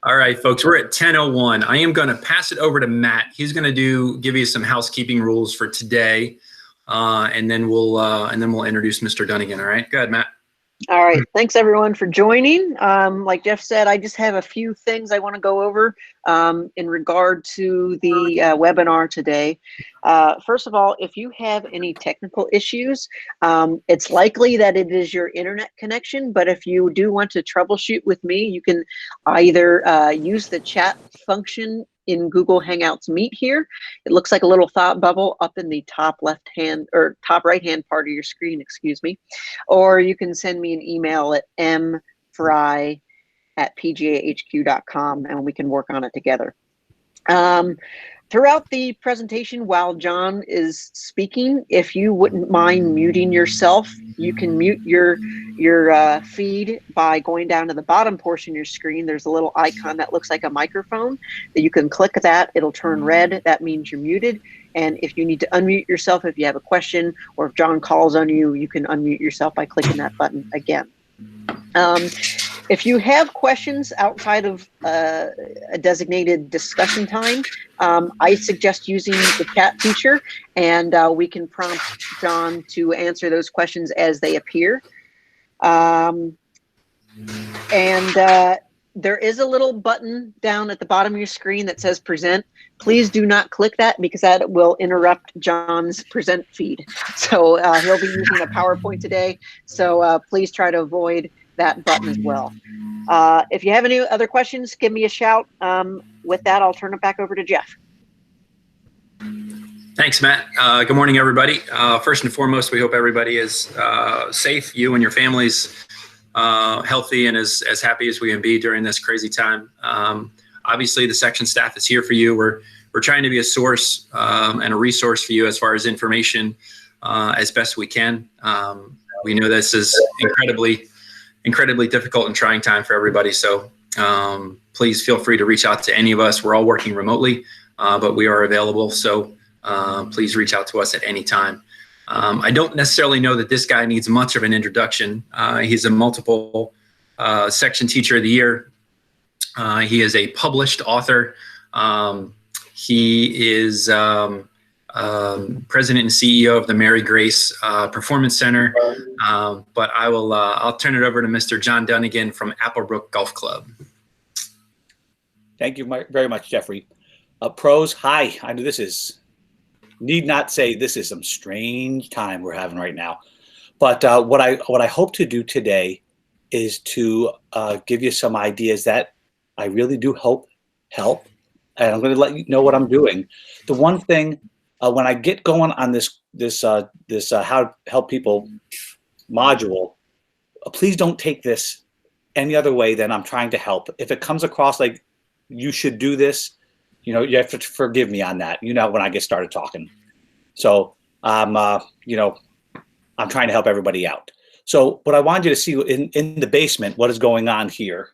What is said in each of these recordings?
All right, folks, we're at 10:01. I am going to pass it over to Matt. He's going to give you some housekeeping rules for today, and then we'll introduce Mr. Dunigan. All right, go ahead, Matt. All right, thanks everyone for joining. Like Jeff said, I just have a few things I want to go over in regard to the webinar today. First of all, if you have any technical issues, it's likely that it is your internet connection, but if you do want to troubleshoot with me, you can either use the chat function in Google Hangouts Meet here. It looks like a little thought bubble up in the top left hand or top right hand part of your screen, excuse me. Or you can send me an email at mfry@pgahq.com and we can work on it together. Throughout the presentation, while John is speaking, if you wouldn't mind muting yourself, you can mute your feed by going down to the bottom portion of your screen. There's a little icon that looks like a microphone that you can click that. It'll turn red. That means you're muted. And if you need to unmute yourself, if you have a question, or if John calls on you, you can unmute yourself by clicking that button again. If you have questions outside of a designated discussion time, I suggest using the chat feature, and we can prompt John to answer those questions as they appear. There is a little button down at the bottom of your screen that says present. Please do not click that because that will interrupt John's present feed. So he'll be using a PowerPoint today. So please try to avoid that button as well. If you have any other questions, give me a shout. With that, I'll turn it back over to Jeff. Thanks, Matt. Good morning, everybody. First and foremost, we hope everybody is safe, you and your families, healthy and as happy as we can be during this crazy time. Obviously, the section staff is here for you. We're trying to be a source and a resource for you as far as information as best we can. We know this is incredibly difficult and trying time for everybody. So please feel free to reach out to any of us. We're all working remotely, but we are available. So please reach out to us at any time. I don't necessarily know that this guy needs much of an introduction. He's a multiple section teacher of the year. He is a published author. He is president and CEO of the Mary Grace Performance Center. But I'll turn it over to Mr. John Dunigan from Applebrook Golf Club. Thank you very much, Jeffrey. Pros, hi. I know need not say this is some strange time we're having right now. But what I hope to do today is to give you some ideas that I really do hope help. And I'm going to let you know what I'm doing. The one thing, when I get going on this how to help people module, please don't take this any other way than I'm trying to help. If it comes across like you should do this, you have to forgive me on that. When I get started talking. So I'm trying to help everybody out. So what I wanted you to see in the basement, what is going on here,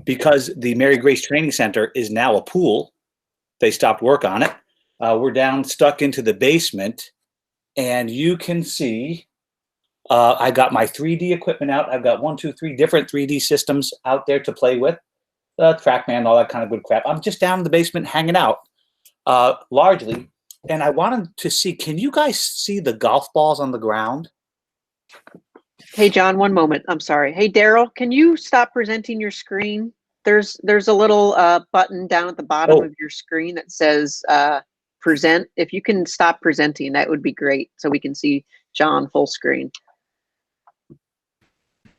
because the Mary Grace Training Center is now a pool. They stopped work on it. We're stuck into the basement, and you can see I got my 3D equipment out. I've got 1, 2, 3 different 3D systems out there to play with, TrackMan, all that kind of good crap. I'm just down in the basement hanging out, largely, and I wanted to see, can you guys see the golf balls on the ground? Hey, John, one moment. I'm sorry. Hey, Daryl, can you stop presenting your screen? There's a little button down at the bottom of your screen that says present. If you can stop presenting, that would be great, so we can see John full screen.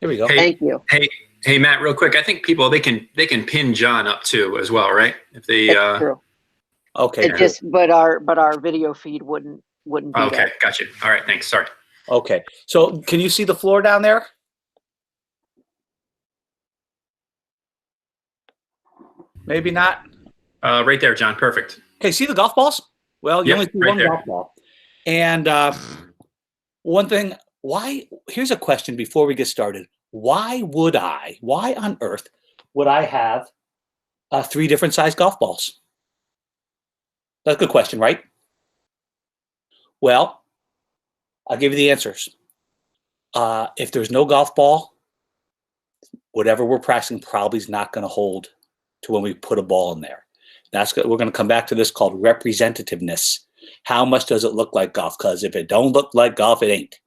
Here we go. Thank you. Hey, Matt, real quick. I think people they can pin John up too as well, right? If they That's true. Okay. But our video feed wouldn't do okay, that. Gotcha. All right, thanks. Sorry. Okay. So can you see the floor down there? Maybe not. Right there, John. Perfect. Okay, see the golf balls? Well, you only see one golf ball. And one thing, here's a question before we get started. Why on earth would I have 3 different size golf balls? That's a good question, right? Well, I'll give you the answers. If there's no golf ball, whatever we're practicing probably is not going to hold to when we put a ball in there. We're going to come back to this called representativeness. How much does it look like golf? Because if it don't look like golf, it ain't.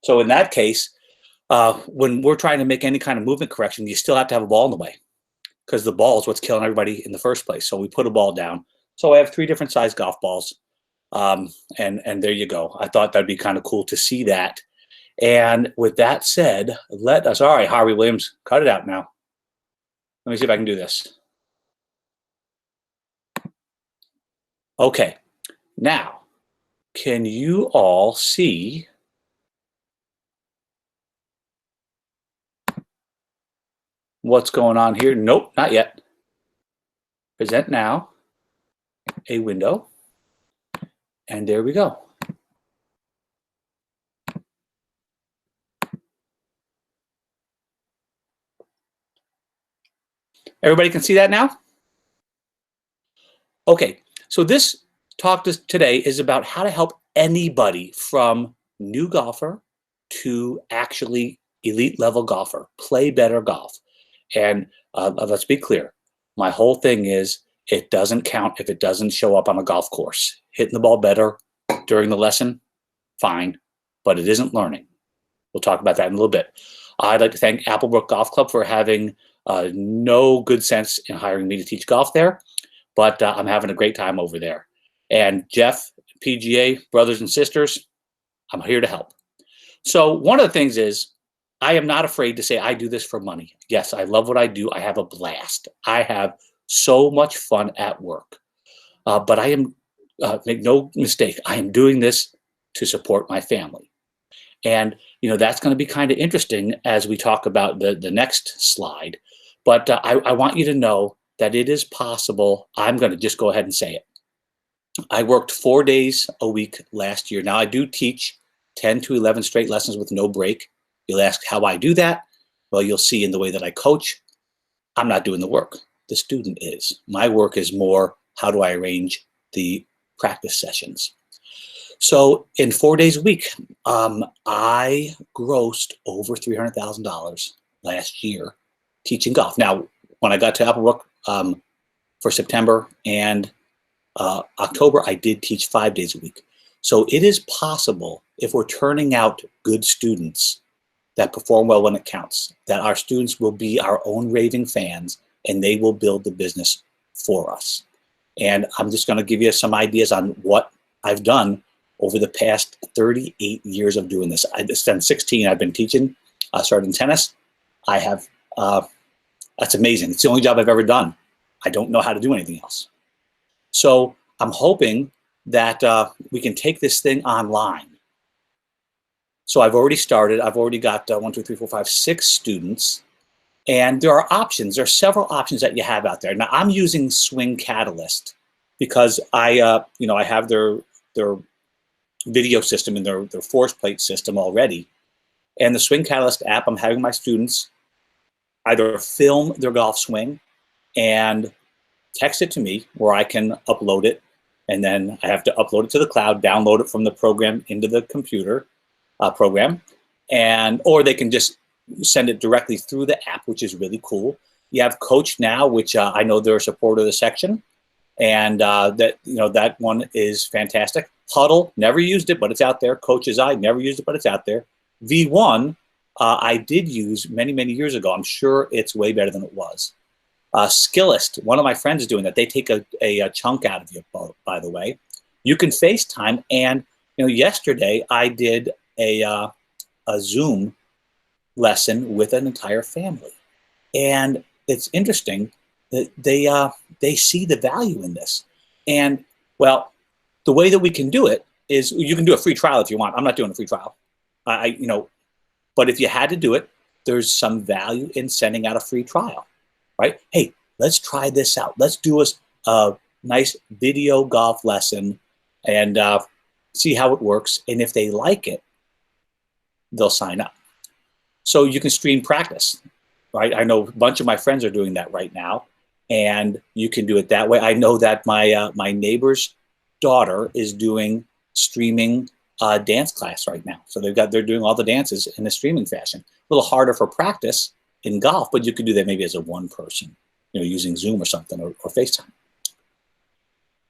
So in that case, when we're trying to make any kind of movement correction, you still have to have a ball in the way, because the ball is what's killing everybody in the first place. So we put a ball down. So I have 3 different size golf balls. And there you go. I thought that'd be kind of cool to see that. And with that said, all right, Harvey Williams, cut it out now. Let me see if I can do this. Okay, now, can you all see what's going on here? Nope, not yet. Present now, a window, and there we go. Everybody can see that now? Okay, so this talk today is about how to help anybody from new golfer to actually elite level golfer play better golf. And let's be clear, my whole thing is it doesn't count if it doesn't show up on a golf course. Hitting the ball better during the lesson, fine, but it isn't learning. We'll talk about that in a little bit. I'd like to thank Applebrook Golf Club for having no good sense in hiring me to teach golf there, but I'm having a great time over there. And Jeff, PGA, brothers and sisters, I'm here to help. So one of the things is, I am not afraid to say I do this for money. Yes, I love what I do. I have a blast. I have so much fun at work. But I am, make no mistake, I am doing this to support my family. And, that's going to be kind of interesting as we talk about the next slide. But I want you to know that it is possible. I'm going to just go ahead and say it. I worked 4 days a week last year. Now, I do teach 10 to 11 straight lessons with no break. You'll ask how I do that. Well, you'll see in the way that I coach, I'm not doing the work. The student is. My work is more, how do I arrange the practice sessions? So in 4 days a week, I grossed over $300,000 last year teaching golf. Now, when I got to Applebrook for September and October, I did teach 5 days a week. So it is possible, if we're turning out good students that perform well when it counts, that our students will be our own raving fans and they will build the business for us. And I'm just going to give you some ideas on what I've done over the past 38 years of doing this. Since 16, I've been teaching. I started in tennis. I have, that's amazing. It's the only job I've ever done. I don't know how to do anything else. So I'm hoping that we can take this thing online. So I've already started. I've already got 6 students. And there are options. There are several options that you have out there. Now, I'm using Swing Catalyst because I have their video system and their force plate system already. And the Swing Catalyst app, I'm having my students either film their golf swing and text it to me where I can upload it. And then I have to upload it to the cloud, download it from the program into the computer program. Or they can just send it directly through the app, which is really cool. You have Coach Now, which I know they're a supporter of the section. And that one is fantastic. Huddle, never used it, but it's out there. Coach's Eye, never used it, but it's out there. V1, I did use many, many years ago. I'm sure it's way better than it was. Skillist, one of my friends is doing that. They take a chunk out of you, by the way. You can FaceTime, and yesterday I did a Zoom lesson with an entire family, and it's interesting that they see the value in this. And well, the way that we can do it is you can do a free trial if you want. I'm not doing a free trial, but if you had to do it, there's some value in sending out a free trial. Right? Hey, let's try this out. Let's do a nice video golf lesson and see how it works. And if they like it, they'll sign up. So you can stream practice, right? I know a bunch of my friends are doing that right now, and you can do it that way. I know that my neighbor's daughter is doing streaming dance class right now. So they're doing all the dances in a streaming fashion. A little harder for practice, in golf, but you could do that maybe as a one person, using Zoom or something, or FaceTime.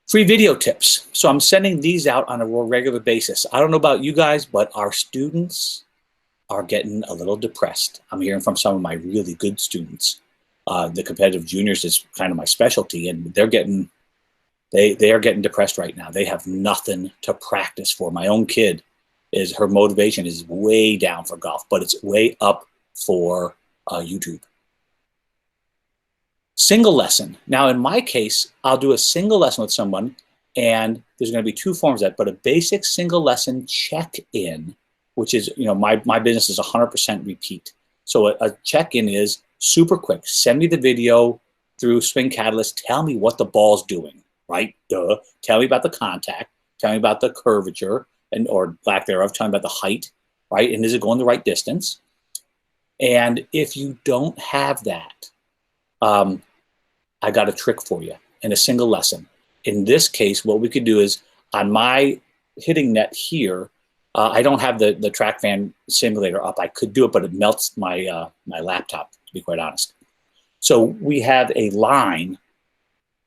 Free video tips. So I'm sending these out on a regular basis. I don't know about you guys, but our students are getting a little depressed. I'm hearing from some of my really good students. The competitive juniors is kind of my specialty, and they are getting depressed right now. They have nothing to practice for. My own kid, her motivation is way down for golf, but it's way up for YouTube. Single lesson. Now, in my case, I'll do a single lesson with someone, and there's going to be two forms of that, but a basic single lesson check-in, which is, my business is 100% repeat. So a check-in is super quick. Send me the video through Swing Catalyst. Tell me what the ball's doing, right? Duh. Tell me about the contact. Tell me about the curvature or lack thereof. Tell me about the height, right? And is it going the right distance? And if you don't have that, I got a trick for you in a single lesson. In this case, what we could do is on my hitting net here, I don't have the TrackMan simulator up. I could do it, but it melts my my laptop, to be quite honest. So we have a line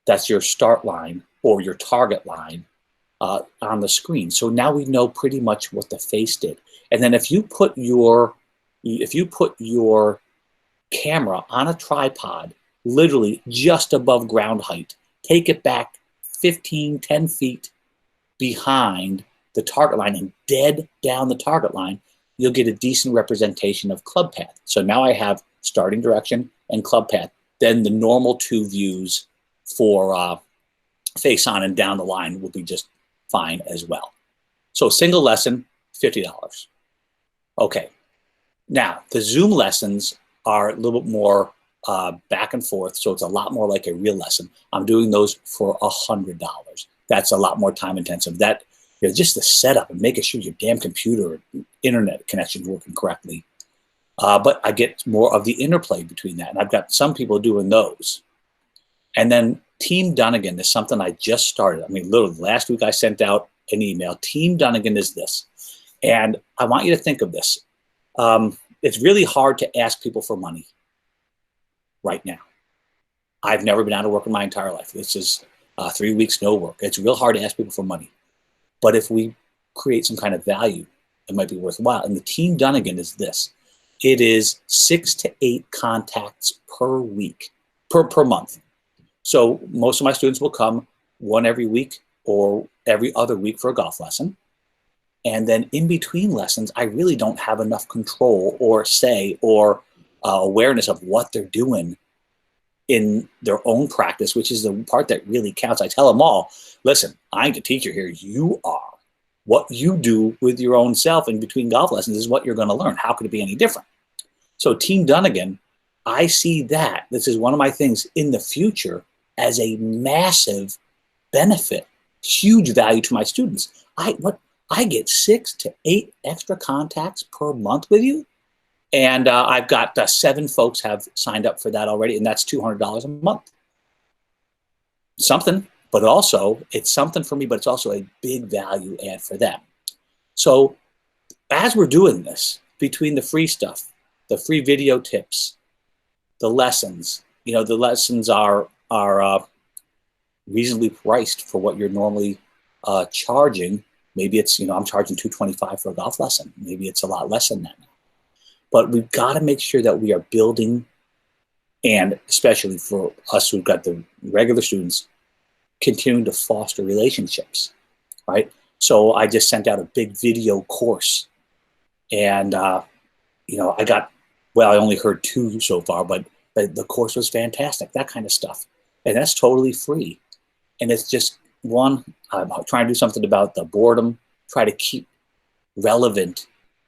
that's your start line or your target line on the screen. So now we know pretty much what the face did. And then if you put your camera on a tripod, literally just above ground height, take it back 10 feet behind the target line and dead down the target line, you'll get a decent representation of club path. So now I have starting direction and club path. Then the normal two views for face on and down the line will be just fine as well. So single lesson, $50. Okay. Now, the Zoom lessons are a little bit more back and forth, so it's a lot more like a real lesson. I'm doing those for $100. That's a lot more time intensive. That just the setup and making sure your damn computer and internet connection is working correctly. But I get more of the interplay between that, and I've got some people doing those. And then Team Dunigan is something I just started. I mean, literally last week I sent out an email. Team Dunigan is this, and I want you to think of this. It's really hard to ask people for money right now. I've never been out of work in my entire life. This is 3 weeks, no work. It's real hard to ask people for money. But if we create some kind of value, it might be worthwhile. And the Team Dunigan is this. It is 6 to 8 contacts per week, per month. So most of my students will come one every week or every other week for a golf lesson. And then in between lessons, I really don't have enough control or say or awareness of what they're doing in their own practice, which is the part that really counts. I tell them all, listen, I ain't the teacher here. You are. What you do with your own self in between golf lessons is what you're going to learn. How could it be any different? So Team Dunigan, I see that. This is one of my things in the future as a massive benefit, huge value to my students. I get 6 to 8 extra contacts per month with you. And I've got 7 folks have signed up for that already, and that's $200 a month. Something, but also it's something for me, but it's also a big value add for them. So as we're doing this, between the free stuff, the free video tips, the lessons, the lessons are reasonably priced for what you're normally charging. Maybe it's, I'm charging $225 for a golf lesson. Maybe it's a lot less than that now. But we've got to make sure that we are building, and especially for us who've got the regular students, continuing to foster relationships, right? So I just sent out a big video course, and I only heard 2 so far, but the course was fantastic, that kind of stuff. And that's totally free. And it's just one, I'm trying to do something about the boredom, try to keep relevant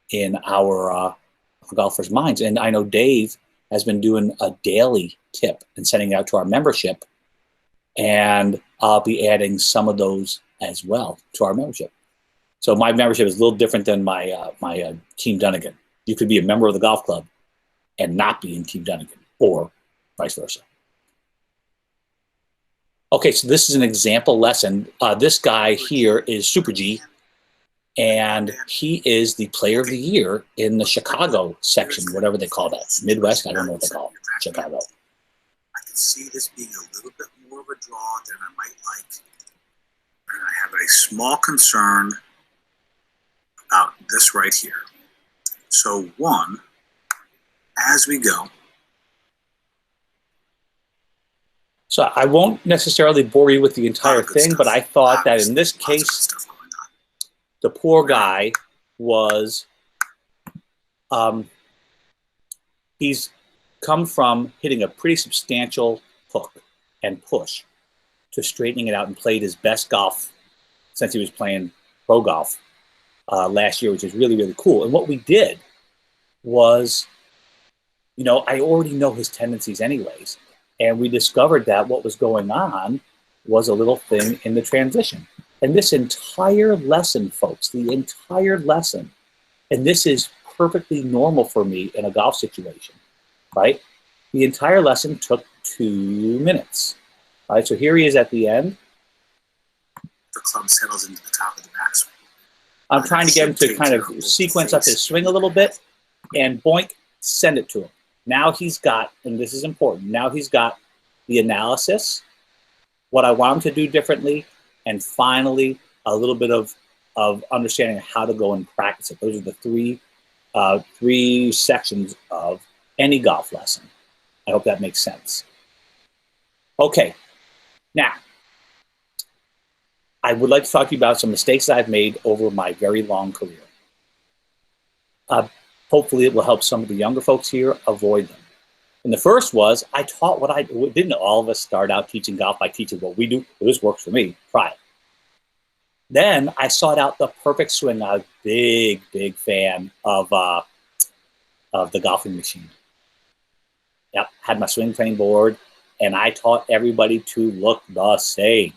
in our golfers' minds. And I know Dave has been doing a daily tip and sending it out to our membership. And I'll be adding some of those as well to our membership. So my membership is a little different than my Team Dunigan. You could be a member of the golf club and not be in Team Dunigan, or vice versa. Okay, so this is an example lesson. This guy here is Super G, And he is the player of the year in the Chicago section, whatever they call that. Midwest, I don't know what they call it. Chicago. I can see this being a little bit more of a draw than I might like. And I have a small concern about this right here. So one, as we go. So I won't necessarily bore you with the entire thing, but I thought that in this case, the poor guy was, he's come from hitting a pretty substantial hook and push to straightening it out and played his best golf since he was playing pro golf last year, which is really, really cool. And what we did was, you know, I already know his tendencies anyways. And we discovered that what was going on was a little thing in the transition. And this entire lesson, folks, the entire lesson, and this is perfectly normal for me in a golf situation, right? The entire lesson took 2 minutes. All right, so here he is at the end. The club settles into the top of the backswing. I'm trying to get him to kind of sequence up his swing a little bit, and boink, send it to him. Now he's got, and this is important, now he's got the analysis, what I want him to do differently, and finally a little bit of understanding how to go and practice it. Those are the three sections of any golf lesson. I hope that makes sense. Okay, now, I would like to talk to you about some mistakes that I've made over my very long career. Hopefully it will help some of the younger folks here avoid them. And the first was, I taught what I didn't all of us start out teaching golf by teaching what we do. Well, this works for me, try it. Then I sought out the perfect swing. I'm a big, big fan of the golfing machine. Yep, had my swing training board, and I taught everybody to look the same.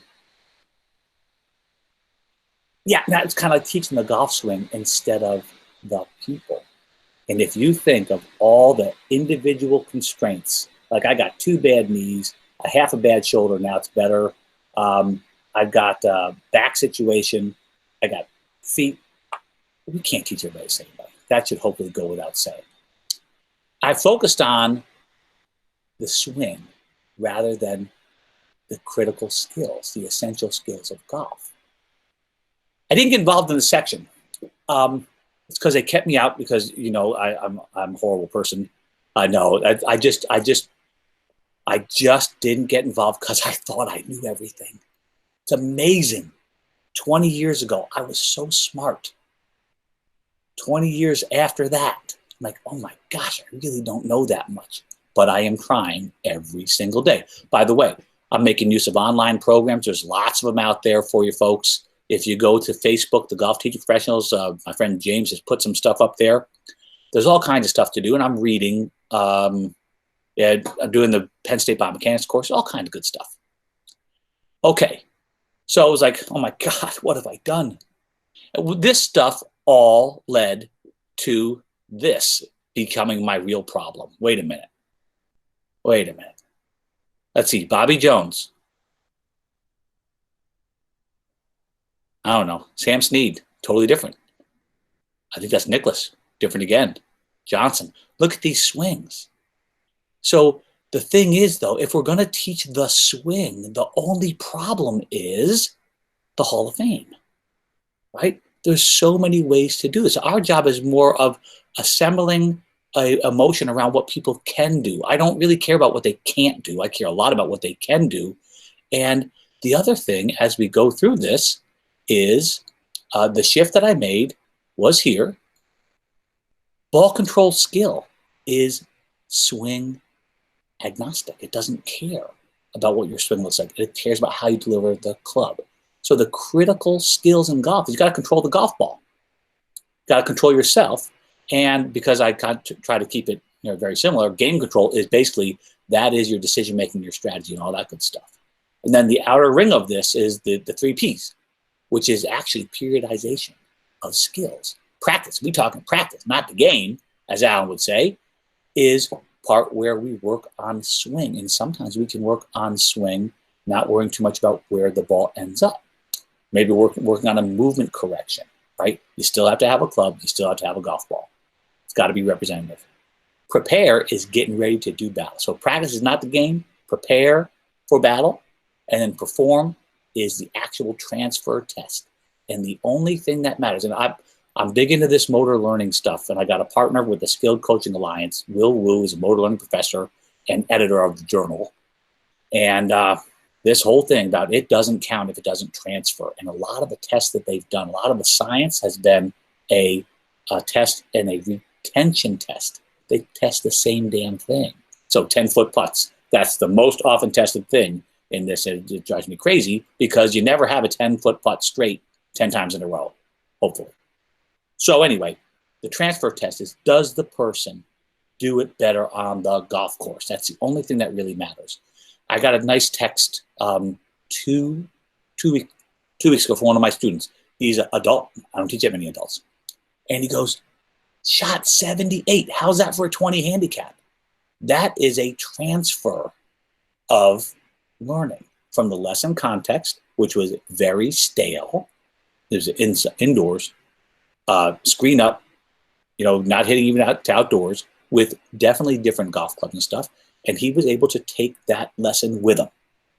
Yeah, that's kind of like teaching the golf swing instead of the people. And if you think of all the individual constraints, like I got 2 bad knees, a half a bad shoulder, now it's better. I've got back situation, I got feet. We can't teach everybody the same way. That should hopefully go without saying. I focused on the swing rather than the critical skills, the essential skills of golf. I didn't get involved in the section. It's because they kept me out because, you know, I'm a horrible person. I know. I just didn't get involved because I thought I knew everything. It's amazing. 20 years ago, I was so smart. 20 years after that, I'm like, oh my gosh, I really don't know that much. But I am trying every single day. By the way, I'm making use of online programs. There's lots of them out there for you folks. If you go to Facebook, the Golf Teaching Professionals, my friend James has put some stuff up there. There's all kinds of stuff to do, and I'm reading. I'm doing the Penn State Biomechanics course, all kinds of good stuff. Okay, so I was like, oh my God, what have I done? This stuff all led to this becoming my real problem. Wait a minute. Let's see, Bobby Jones. I don't know. Sam Snead, totally different. I think that's Nicholas, different again. Johnson, look at these swings. So the thing is, though, if we're going to teach the swing, the only problem is the Hall of Fame, right? There's so many ways to do this. Our job is more of assembling a motion around what people can do. I don't really care about what they can't do. I care a lot about what they can do. And the other thing, as we go through this, is the shift that I made was here. Ball control skill is swing agnostic. It doesn't care about what your swing looks like. It cares about how you deliver the club. So the critical skills in golf is you got to control the golf ball. You got to control yourself. And because I try to keep it very similar, game control is basically that is your decision making, your strategy, and all that good stuff. And then the outer ring of this is the 3 Ps, which is actually periodization of skills. Practice, we talking practice, not the game, as Alan would say, is part where we work on swing. And sometimes we can work on swing, not worrying too much about where the ball ends up. Maybe working on a movement correction. right? You still have to have a club. You still have to have a golf ball. It's got to be representative. Prepare is getting ready to do battle. So practice is not the game. Prepare for battle. And then perform is the actual transfer test. And the only thing that matters, and I'm big into this motor learning stuff, and I got a partner with the Skilled Coaching Alliance. Will Wu is a motor learning professor and editor of the journal. And this whole thing about it doesn't count if it doesn't transfer. And a lot of the tests that they've done, a lot of the science has been a test and a retention test. They test the same damn thing. So 10-foot putts, that's the most often tested thing in this. It drives me crazy because you never have a 10-foot putt straight 10 times in a row, hopefully. So anyway, the transfer test is, does the person do it better on the golf course? That's the only thing that really matters. I got a nice text two weeks ago from one of my students. He's an adult. I don't teach that many adults. And he goes, shot 78. How's that for a 20 handicap? That is a transfer of learning from the lesson context, which was very stale. There's indoors, screen up, not hitting even out to outdoors, with definitely different golf clubs and stuff. And he was able to take that lesson with him,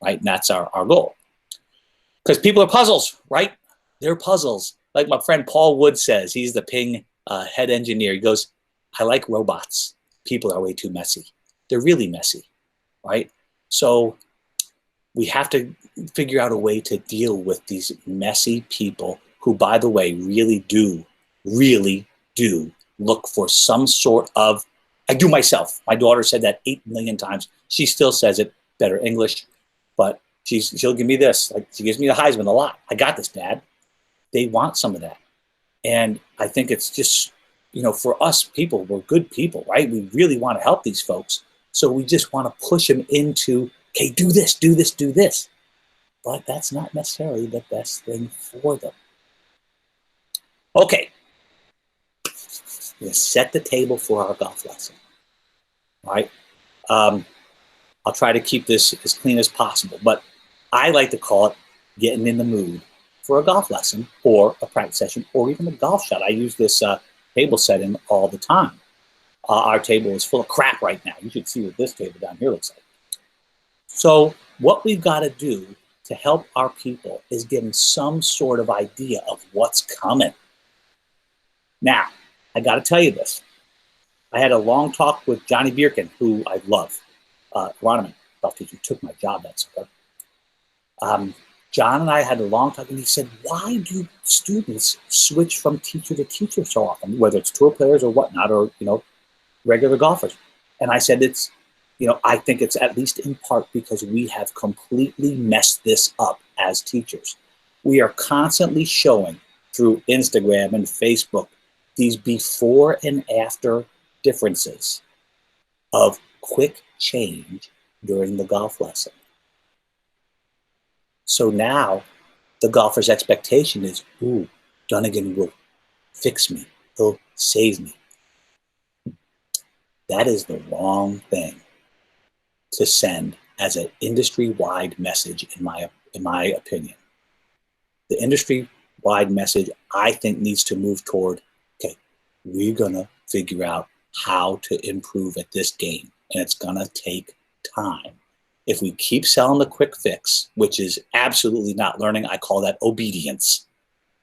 right? And that's our goal. Because people are puzzles, right? They're puzzles. Like my friend Paul Wood says, he's the Ping head engineer. He goes, I like robots. People are way too messy. They're really messy, right? So we have to figure out a way to deal with these messy people who, by the way, really do look for some sort of, I do myself. My daughter said that 8 million times. She still says it better English, but she'll give me this. Like, she gives me the Heisman a lot. I got this, Dad. They want some of that. And I think it's just, for us people, we're good people, right? We really want to help these folks. So we just want to push them into, okay, do this, do this, do this. But that's not necessarily the best thing for them. Okay. We're going to set the table for our golf lesson. All right. I'll try to keep this as clean as possible, but I like to call it getting in the mood for a golf lesson or a practice session or even a golf shot. I use this table setting all the time. Our table is full of crap right now. You should see what this table down here looks like. So what we've got to do to help our people is give them some sort of idea of what's coming. Now, I got to tell you this. I had a long talk with Johnny Bierkin, who I love. Ronman, golf teacher, took my job, that sucker. John and I had a long talk, and he said, why do students switch from teacher to teacher so often, whether it's tour players or whatnot, or, regular golfers? And I said, I think it's at least in part because we have completely messed this up as teachers. We are constantly showing through Instagram and Facebook these before and after differences of quick change during the golf lesson. So now the golfer's expectation is, ooh, Dunigan will fix me. He'll save me. That is the wrong thing to send as an industry-wide message, in my opinion. The industry-wide message, I think, needs to move toward, okay, we're going to figure out how to improve at this game, and it's going to take time. If we keep selling the quick fix, which is absolutely not learning, I call that obedience.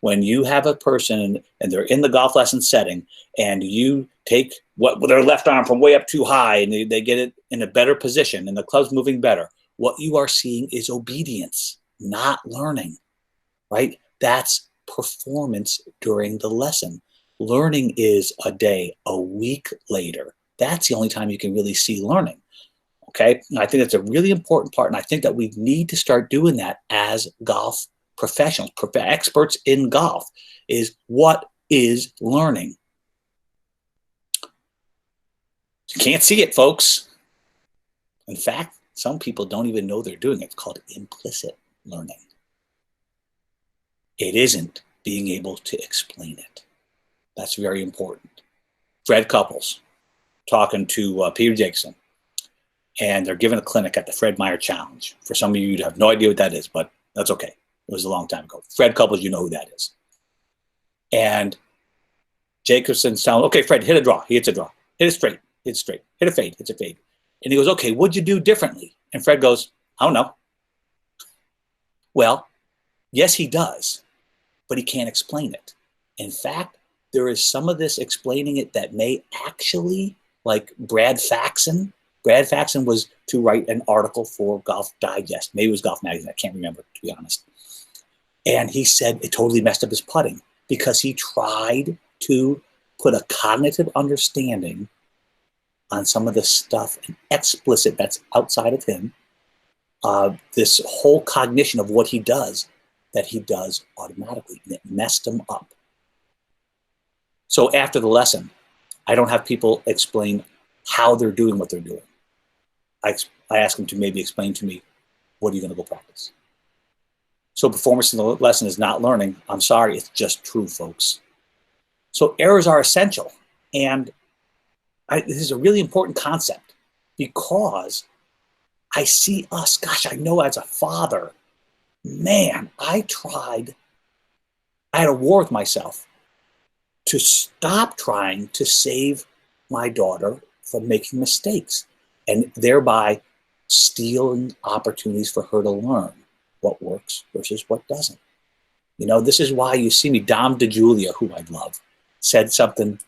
When you have a person and they're in the golf lesson setting and you take their left arm from way up too high and they get it in a better position and the club's moving better, what you are seeing is obedience, not learning, right? That's performance during the lesson. Learning is a day, a week later. That's the only time you can really see learning. Okay, and I think that's a really important part, and I think that we need to start doing that as golf professionals, experts in golf, is what is learning. You can't see it, folks. In fact, some people don't even know they're doing it. It's called implicit learning. It isn't being able to explain it. That's very important. Fred Couples talking to Peter Jacobson. And they're giving a clinic at the Fred Meyer Challenge. For some of you, you'd have no idea what that is, but that's okay. It was a long time ago. Fred Couples, you know who that is. And Jacobson's telling, okay, Fred, hit a draw. He hits a draw. Hit it straight. Hit it straight. Hit a fade. Hits a fade. And he goes, okay, what'd you do differently? And Fred goes, I don't know. Well, yes, he does, but he can't explain it. In fact, there is some of this explaining it that may actually, like Brad Faxon. Brad Faxon was to write an article for Golf Digest. Maybe it was Golf Magazine. I can't remember, to be honest. And he said it totally messed up his putting because he tried to put a cognitive understanding on some of the stuff explicit that's outside of him. This whole cognition of what he does, that he does automatically, and it messed him up. So after the lesson, I don't have people explain how they're doing what they're doing. I ask them to maybe explain to me, what are you going to go practice? So performance in the lesson is not learning. I'm sorry, it's just true, folks. So errors are essential. And this is a really important concept because I see us, gosh, I know as a father, man, I had a war with myself to stop trying to save my daughter from making mistakes and thereby stealing opportunities for her to learn what works versus what doesn't. You know, this is why you see me, Dom DeJulia, who I love, said something.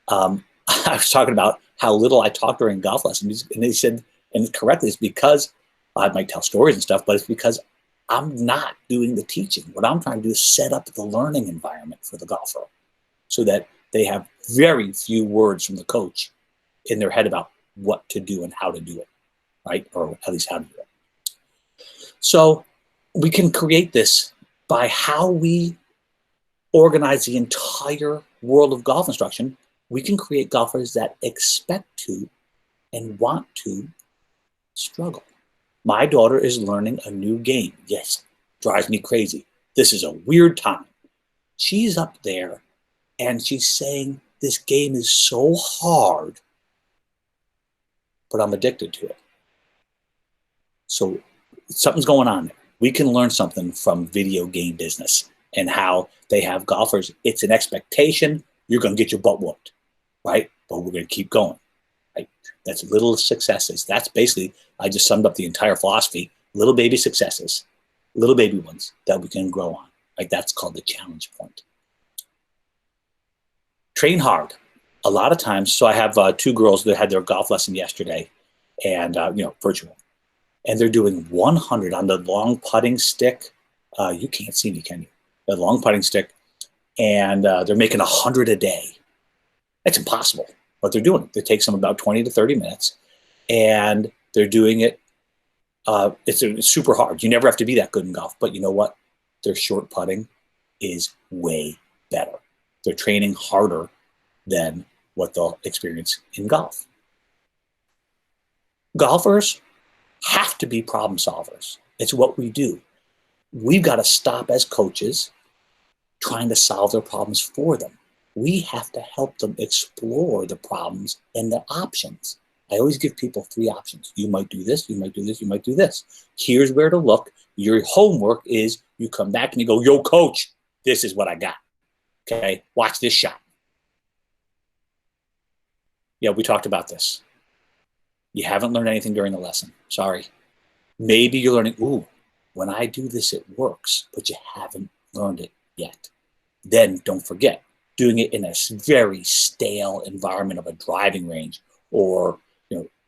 I was talking about how little I talk during golf lessons, and he said, and correctly, it's because I might tell stories and stuff, but it's because I'm not doing the teaching. What I'm trying to do is set up the learning environment for the golfer so that they have very few words from the coach in their head about what to do and how to do it, right? Or at least how to do it. So we can create this by how we organize the entire world of golf instruction. We can create golfers that expect to and want to struggle. My daughter is learning a new game. Yes, drives me crazy. This is a weird time. She's up there and she's saying, this game is so hard, but I'm addicted to it. So something's going on there. We can learn something from video game business and how they have golfers. It's an expectation. You're going to get your butt whooped, right? But we're going to keep going, right? That's little successes. That's basically, I just summed up the entire philosophy. Little baby successes, little baby ones that we can grow on. Like that's called the challenge point. Train hard. A lot of times, so I have two girls that had their golf lesson yesterday and, virtual. And they're doing 100 on the long putting stick. You can't see me, can you? The long putting stick. And they're making 100 a day. That's impossible, but they're doing it. It takes them about 20 to 30 minutes. And they're doing it. It's super hard. You never have to be that good in golf. But you know what? Their short putting is way better. They're training harder than what they'll experience in golf. Golfers have to be problem solvers. It's what we do. We've got to stop as coaches trying to solve their problems for them. We have to help them explore the problems and the options. I always give people 3 options. You might do this, you might do this, you might do this. Here's where to look. Your homework is you come back and you go, yo, coach, this is what I got. Okay, watch this shot. Yeah, we talked about this. You haven't learned anything during the lesson. Sorry. Maybe you're learning, ooh, when I do this, it works, but you haven't learned it yet. Then don't forget, doing it in a very stale environment of a driving range or,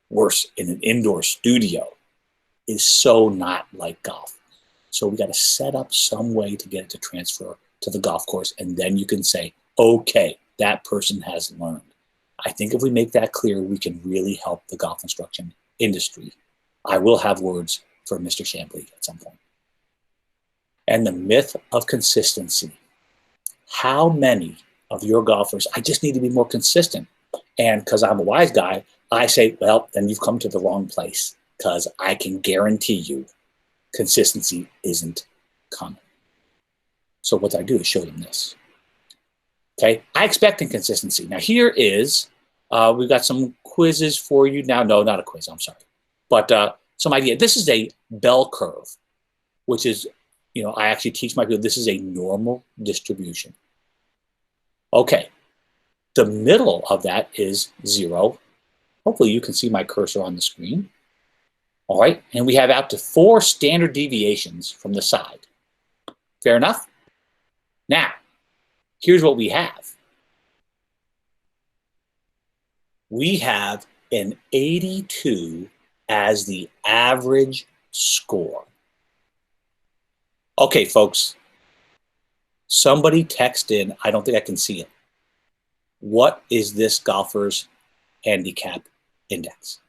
worse, in an indoor studio is so not like golf. So we got to set up some way to get it to transfer to the golf course. And then you can say, okay, that person has learned. I think if we make that clear, we can really help the golf instruction industry. I will have words for Mr. Chambly at some point. And the myth of consistency. How many of your golfers, I just need to be more consistent. And because I'm a wise guy, I say, well, then you've come to the wrong place because I can guarantee you consistency isn't coming. So what I do is show them this. Okay, I expect inconsistency. Now here is, we've got some quizzes for you now. No, not a quiz, I'm sorry. But some idea. This is a bell curve, which is, I actually teach my people, this is a normal distribution. Okay, the middle of that is 0. Hopefully you can see my cursor on the screen. All right, and we have out to 4 standard deviations from the side. Fair enough? Now, here's what we have. We have an 82 as the average score. Okay, folks, somebody text in, I don't think I can see it. What is this golfer's handicap index?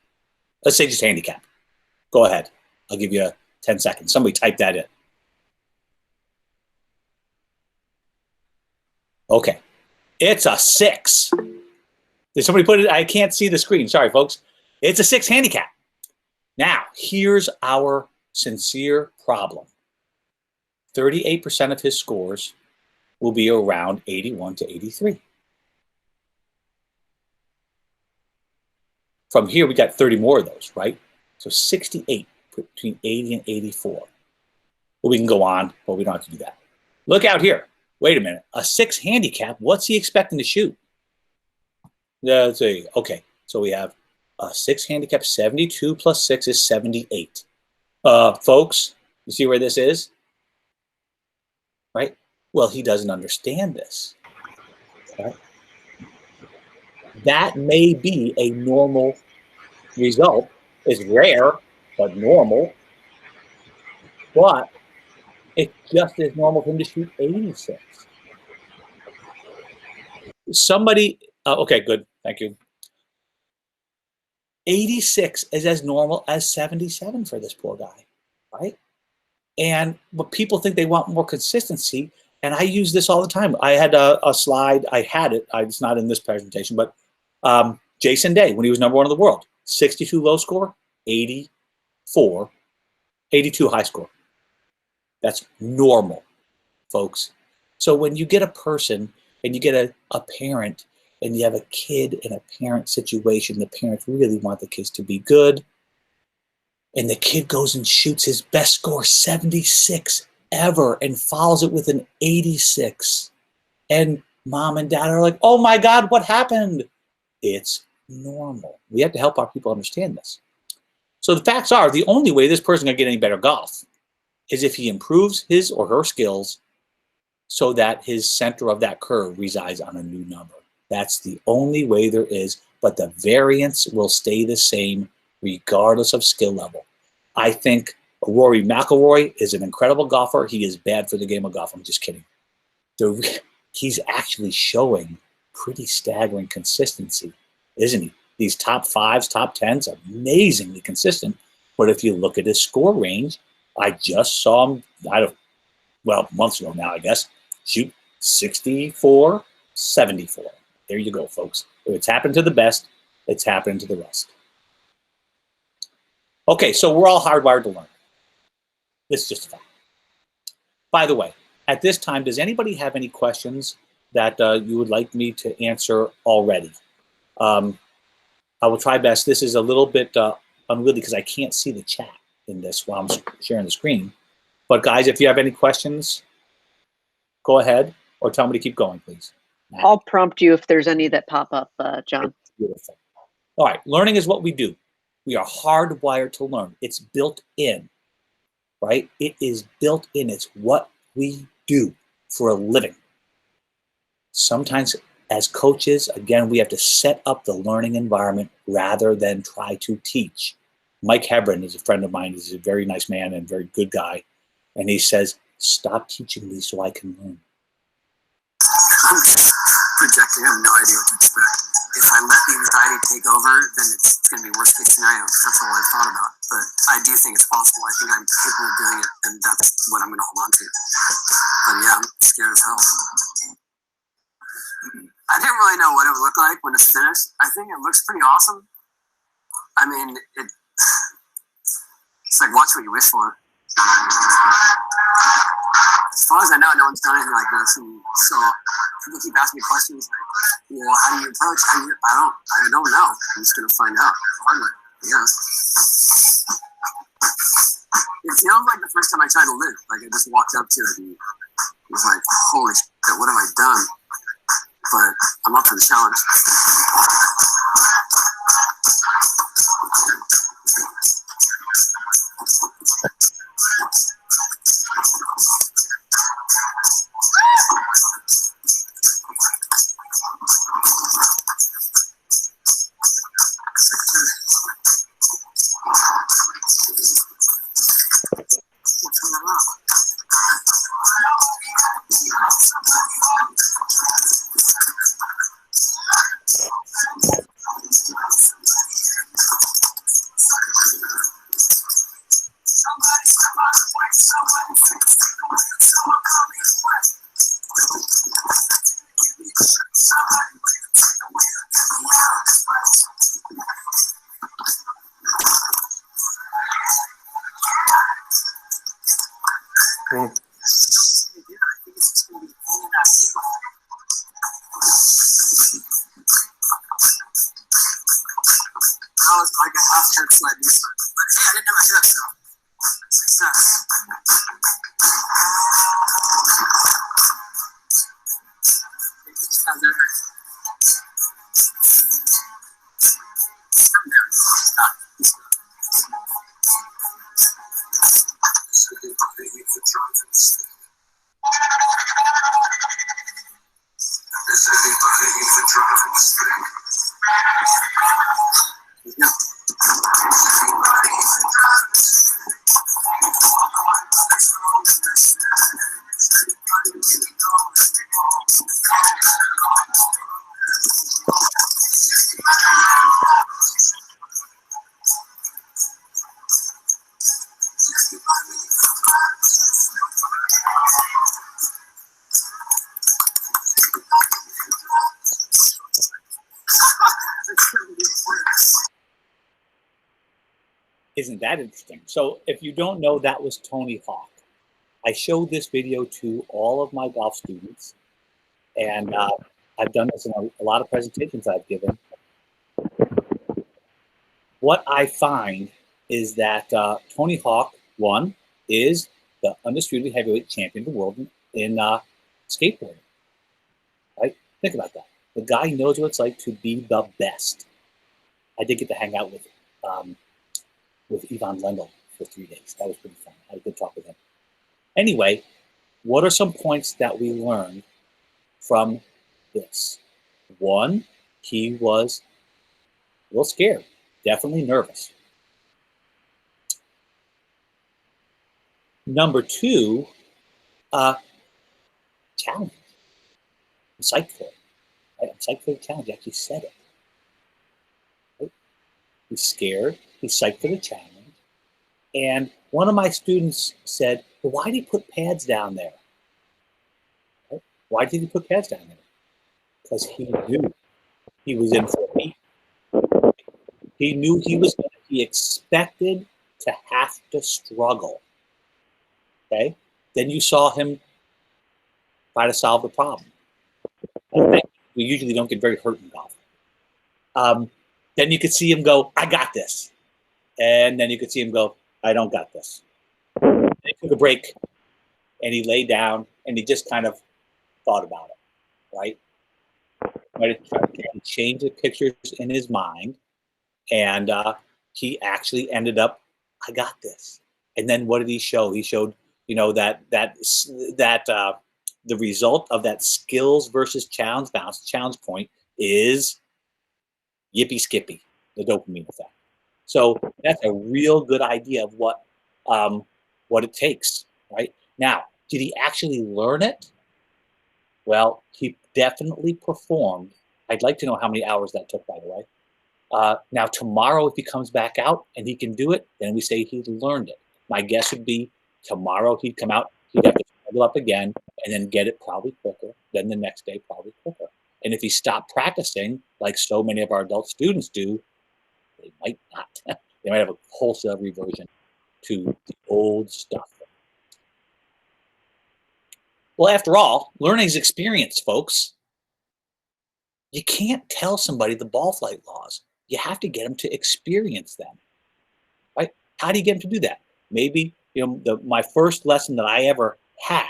Let's say just handicap. Go ahead. I'll give you 10 seconds. Somebody type that in. Okay. It's a 6. Did somebody put it? I can't see the screen. Sorry, folks. It's a 6 handicap. Now, here's our sincere problem. 38% of his scores will be around 81 to 83. From here, we got 30 more of those, right? So 68 between 80 and 84. Well, we can go on, but we don't have to do that. Look out here. Wait a minute. A 6 handicap, what's he expecting to shoot? Let's see. Okay, so we have a 6 handicap. 72 plus 6 is 78. Folks, you see where this is? Right? Well, he doesn't understand this. Right? That may be a normal result. It's rare, but normal. But it's just as normal for him to shoot 86. Somebody, okay, good. Thank you. 86 is as normal as 77 for this poor guy, right? And but people think they want more consistency, and I use this all the time. I had a slide. I had it. It's not in this presentation, but Jason Day, when he was #1 in the world, 62 low score, 84, 82 high score. That's normal, folks. So when you get a person and you get a parent and you have a kid in a parent situation, the parents really want the kids to be good. And the kid goes and shoots his best score, 76 ever, and follows it with an 86. And mom and dad are like, oh my God, what happened? It's normal. We have to help our people understand this. So the facts are, the only way this person can get any better golf is if he improves his or her skills so that his center of that curve resides on a new number. That's the only way there is, but the variance will stay the same regardless of skill level. I think Rory McIlroy is an incredible golfer. He is bad for the game of golf. I'm just kidding. He's actually showing pretty staggering consistency, isn't he? These top 5s, top 10s are amazingly consistent. But if you look at his score range, I just saw him, months ago now, I guess, shoot 64, 74. There you go, folks. If it's happened to the best, it's happened to the rest. Okay, so we're all hardwired to learn. This is just a fact. By the way, at this time, does anybody have any questions that you would like me to answer already? I will try best. This is a little bit unwieldy because I can't see the chat in this while I'm sharing the screen. But guys, if you have any questions, go ahead or tell me to keep going, please. I'll prompt you if there's any that pop up, John. Beautiful. All right, learning is what we do. We are hardwired to learn. It's built in, right? It is built in. It's what we do for a living. Sometimes as coaches, again, we have to set up the learning environment rather than try to teach. Mike Hebron is a friend of mine. He's a very nice man and very good guy. And he says, stop teaching me so I can learn. I'm projecting. I have no idea what to expect. If I let the anxiety take over, then it's going to be worst case scenario. That's all I've thought about. But I do think it's possible. I think I'm capable of doing it, and that's what I'm going to hold on to. But yeah, I'm scared as hell. I didn't really know what it would look like when it's finished. I think it looks pretty awesome. I mean, it's like watch what you wish for. As far as I know, no one's done anything like this, and so people keep asking me questions like, "Well, how do you approach?" I don't know. I'm just gonna find out. Yes. It feels like the first time I tried to live. Like I just walked up to it and was like, "Holy shit, what have I done?" but I'm up for the challenge. Like a half head slide this one. But hey, I didn't have my hips, so success. It just has that right. I'm down. Stop. Is anybody even driving this thing? Yeah. Isn't that interesting? So if you don't know, that was Tony Hawk. I showed this video to all of my golf students, and I've done this in a lot of presentations I've given. What I find is that Tony Hawk, one, is the undisputed heavyweight champion of the world in skateboarding. Right? Think about that. The guy knows what it's like to be the best. I did get to hang out with Ivan Lendl for 3 days. That was pretty fun. I had a good talk with him. Anyway, what are some points that we learned from this? One, he was a little scared, definitely nervous. Number two, challenge. I'm psyched for it. Right? I'm psyched for the challenge. He actually said it. Right? He's scared. He's psyched for the challenge. And one of my students said, well, why did he put pads down there? Right? Why did he put pads down there? Because he knew he was in for a beat. He knew he was going to be expected to have to struggle. Okay? Then you saw him try to solve the problem. We usually don't get very hurt in golf. Then you could see him go, I got this. And then you could see him go, I don't got this. And he took a break, and he lay down, and he just kind of thought about it, right? Tried to change the pictures in his mind, and he actually ended up, I got this. And then what did he show? He showed, you know, that the result of that skills versus challenge point is yippee skippy, the dopamine effect. So that's a real good idea of what it takes, right? Now, did he actually learn it? Well, he definitely performed. I'd like to know how many hours that took, by the way. Now, tomorrow, if he comes back out and he can do it, then we say he learned it. My guess would be tomorrow he'd come out, he'd have to struggle up again, and then get it probably quicker. Then the next day, probably quicker. And if he stopped practicing, like so many of our adult students do, they might not. They might have a wholesale reversion to the old stuff. Well, after all, learning is experience, folks. You can't tell somebody the ball flight laws. You have to get them to experience them, right? How do you get them to do that? Maybe, you know, my first lesson that I ever had,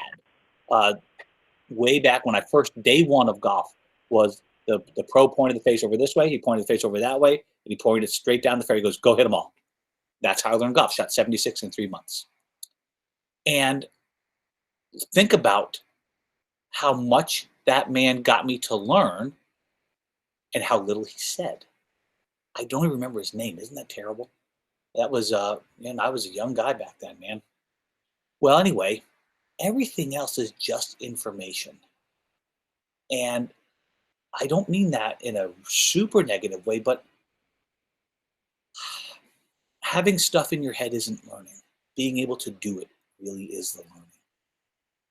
way back when I first day one of golf, was the pro pointed the face over this way, he pointed the face over that way, and he pointed it straight down the fairway. He goes, go hit them all. That's how I learned golf. Shot 76 in 3 months. And think about how much that man got me to learn and how little he said. I don't even remember his name. Isn't that terrible? That was, man, I was a young guy back then, man. Well, anyway, everything else is just information. And I don't mean that in a super negative way, but having stuff in your head isn't learning. Being able to do it really is the learning.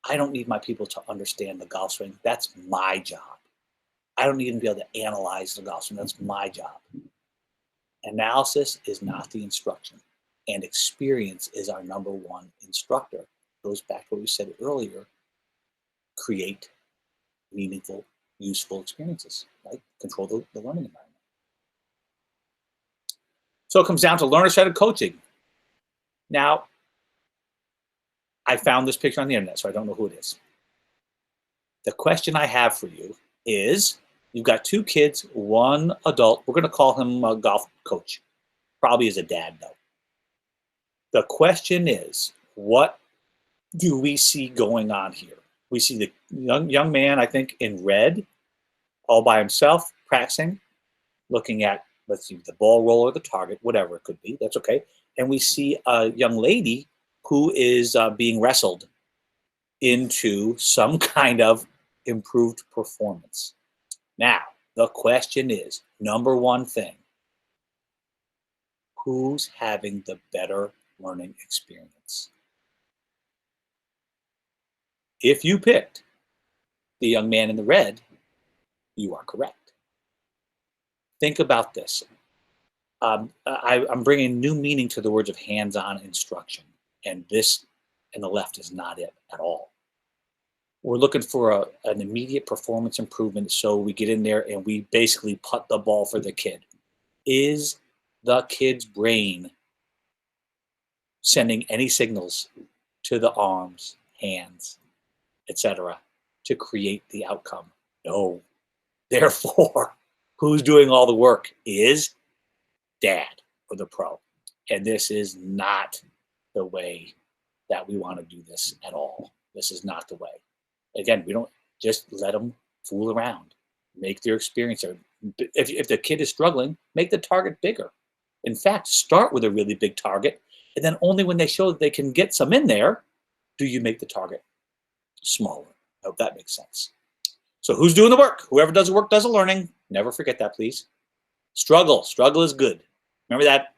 I don't need my people to understand the golf swing. That's my job. I don't need them to be able to analyze the golf swing. That's my job. Analysis is not the instruction. And experience is our number one instructor. Goes back to what we said earlier. Create meaningful, useful experiences, right? Control the learning environment. So it comes down to learner-centered coaching. Now, I found this picture on the internet, so I don't know who it is. The question I have for you is, you've got 2 kids, 1 adult. We're going to call him a golf coach. Probably is a dad, though. The question is, what do we see going on here? We see the young man, I think, in red, all by himself, practicing, looking at, let's see, the ball roll or the target, whatever it could be. That's okay. And we see a young lady who is being wrestled into some kind of improved performance. Now, the question is, number one thing, who's having the better learning experience? If you picked the young man in the red, you are correct. Think about this. I'm bringing new meaning to the words of hands-on instruction, and this in the left is not it at all. We're looking for an immediate performance improvement, so we get in there and we basically putt the ball for the kid. Is the kid's brain sending any signals to the arms, hands, etc., to create the outcome? No. Therefore, who's doing all the work is dad or the pro. And this is not the way that we want to do this at all. This is not the way. Again, we don't just let them fool around. Make their experience. If the kid is struggling, make the target bigger. In fact, start with a really big target, and then only when they show that they can get some in there, do you make the target smaller. I hope that makes sense. So who's doing the work? Whoever does the work does the learning. Never forget that, please. Struggle. Struggle is good. Remember that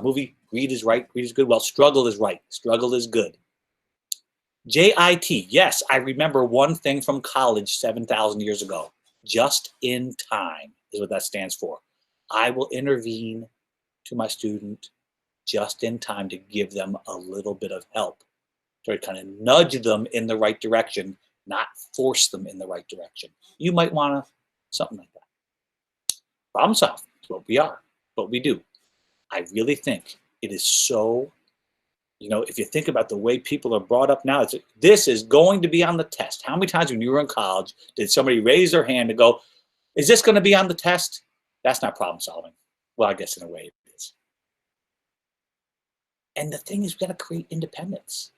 movie, Greed is Right, Greed is Good? Well, struggle is right. Struggle is good. JIT. Yes, I remember one thing from college 7,000 years ago. Just in time is what that stands for. I will intervene to my student just in time to give them a little bit of help, to kind of nudge them in the right direction, not force them in the right direction. You might want to, something like that. Problem solved. It's what we are, what we do. I really think it is so, if you think about the way people are brought up now, this is going to be on the test. How many times when you were in college did somebody raise their hand and go, is this going to be on the test? That's not problem solving. Well, I guess in a way it is. And the thing is, we've got to create independence.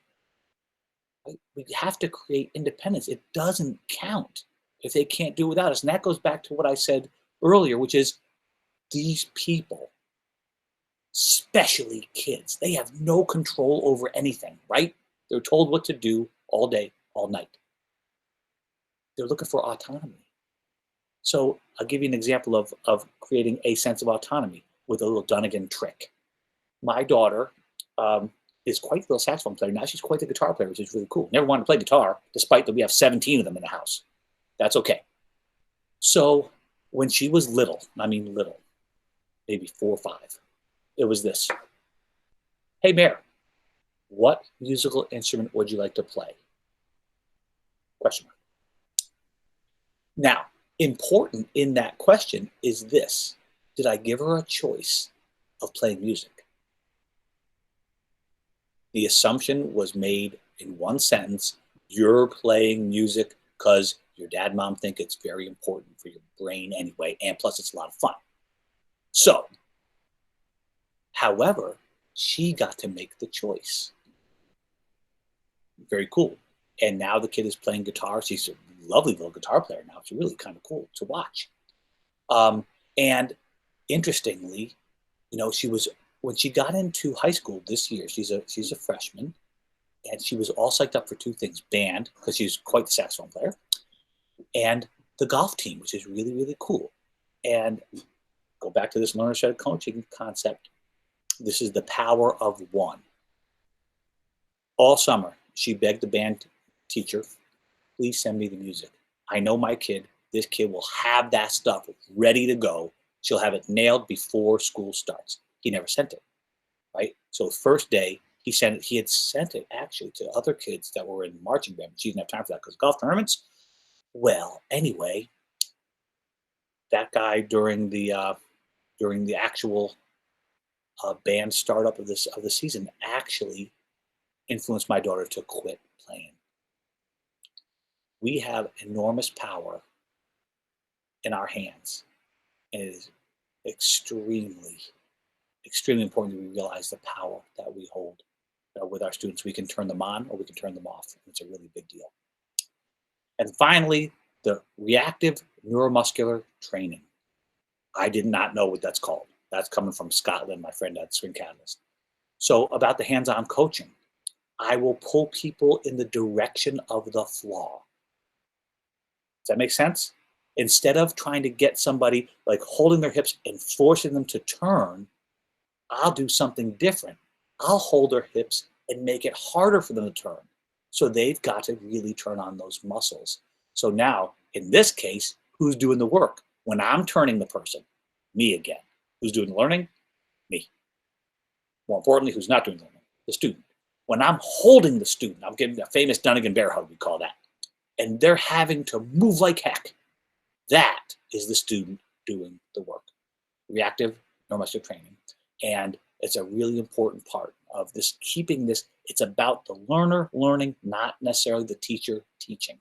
Right? We have to create independence. It doesn't count if they can't do it without us. And that goes back to what I said earlier, which is these people, especially kids, they have no control over anything, right? They're told what to do all day, all night. They're looking for autonomy. So I'll give you an example of creating a sense of autonomy with a little Dunigan trick. My daughter is quite the saxophone player. Now she's quite the guitar player, which is really cool. Never wanted to play guitar, despite that we have 17 of them in the house. That's okay. So when she was little, I mean little, maybe 4 or 5, it was this. Hey, Mare, what musical instrument would you like to play? Question mark. Now, important in that question is this. Did I give her a choice of playing music? The assumption was made in one sentence. You're playing music because Your dad and mom think it's very important for your brain anyway, and plus it's a lot of fun. So, however, she got to make the choice. Very cool. And now the kid is playing guitar. She's a lovely little guitar player now. It's really kind of cool to watch. And interestingly, you know, when she got into high school this year, she's a freshman, and she was all psyched up for two things: band, because she's quite the saxophone player, and the golf team, which is really, really cool. And go back to this learner-centered coaching concept. This is the power of one. All summer, she begged the band teacher, please send me the music. I know my kid, this kid will have that stuff ready to go. She'll have it nailed before school starts. He never sent it, right? So the first day, he had sent it actually to other kids that were in marching band. She didn't have time for that because golf tournaments. Well, anyway, that guy during the actual band startup of the season actually influenced my daughter to quit playing. We have enormous power in our hands, and it is extremely, extremely important that we realize the power that we hold with our students. We can turn them on or we can turn them off. It's a really big deal. And finally, the reactive neuromuscular training. I did not know what that's called. That's coming from Scotland, my friend at Swing Catalyst. So about the hands-on coaching, I will pull people in the direction of the flaw. Does that make sense? Instead of trying to get somebody like holding their hips and forcing them to turn, I'll do something different. I'll hold their hips and make it harder for them to turn. So they've got to really turn on those muscles. So now, in this case, who's doing the work? When I'm turning the person, me again. Who's doing the learning? Me. More importantly, who's not doing the learning? The student. When I'm holding the student, I'm getting a famous Dunigan bear hug, we call that, and they're having to move like heck. That is the student doing the work. Reactive neuromuscular training. And it's a really important part of this, keeping this, it's about the learner learning, not necessarily the teacher teaching.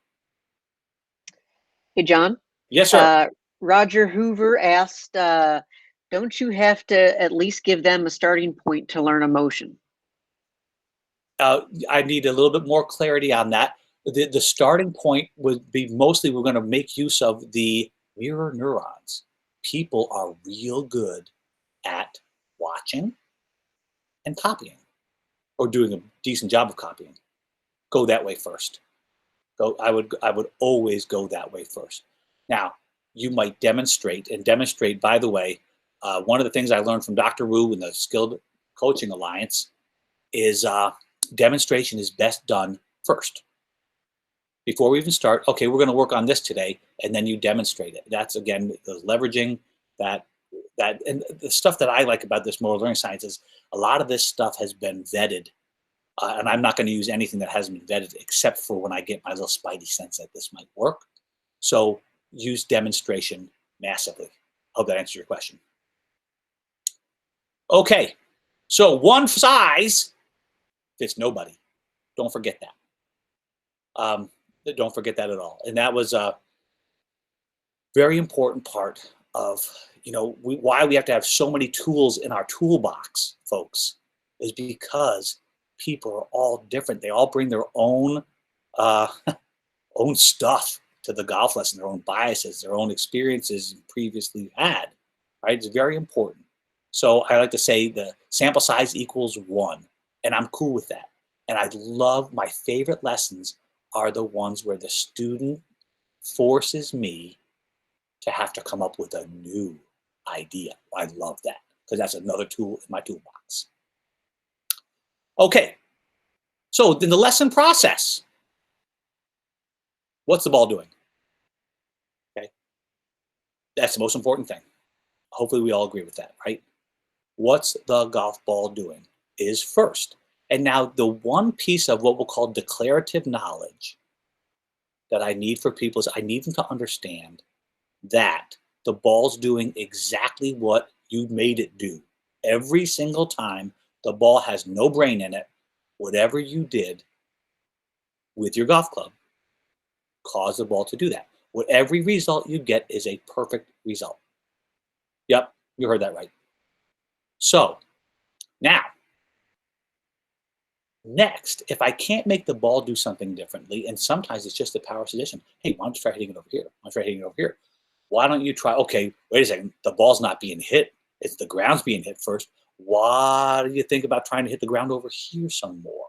Hey, John. Yes, sir. Roger Hoover asked, don't you have to at least give them a starting point to learn emotion? I need a little bit more clarity on that. The starting point would be mostly we're going to make use of the mirror neurons. People are real good at watching and copying, or doing a decent job of copying. Go that way first. I would always go that way first. Now, you might demonstrate, by the way, one of the things I learned from Dr. Wu in the Skilled Coaching Alliance is demonstration is best done first. Before we even start, okay, we're going to work on this today, and then you demonstrate it. That's, again, the leveraging that, and the stuff that I like about this motor learning science is a lot of this stuff has been vetted, and I'm not going to use anything that hasn't been vetted except for when I get my little spidey sense that this might work. So use demonstration massively. Hope that answers your question. Okay, so one size fits nobody. Don't forget that. Don't forget that at all. And that was a very important part of, you know, why we have to have so many tools in our toolbox, folks, is because people are all different. They all bring their own own stuff to the golf lesson, their own biases, their own experiences previously had, right? It's very important. So I like to say the sample size equals 1, and I'm cool with that. And I love, my favorite lessons are the ones where the student forces me to have to come up with a new idea. I love that, because that's another tool in my toolbox. Okay, so in the lesson process, what's the ball doing? Okay, that's the most important thing. Hopefully we all agree with that, right? What's the golf ball doing is first. And now the one piece of what we'll call declarative knowledge that I need for people is I need them to understand that the ball's doing exactly what you made it do. Every single time, the ball has no brain in it. Whatever you did with your golf club caused the ball to do that. Every result you get is a perfect result. Yep, you heard that right. So now, next, if I can't make the ball do something differently, and sometimes it's just the power suggestion. Hey, why don't you try hitting it over here? Why don't you try hitting it over here? Why don't you try, okay, wait a second, the ball's not being hit. It's the ground's being hit first. Why do you think about trying to hit the ground over here some more?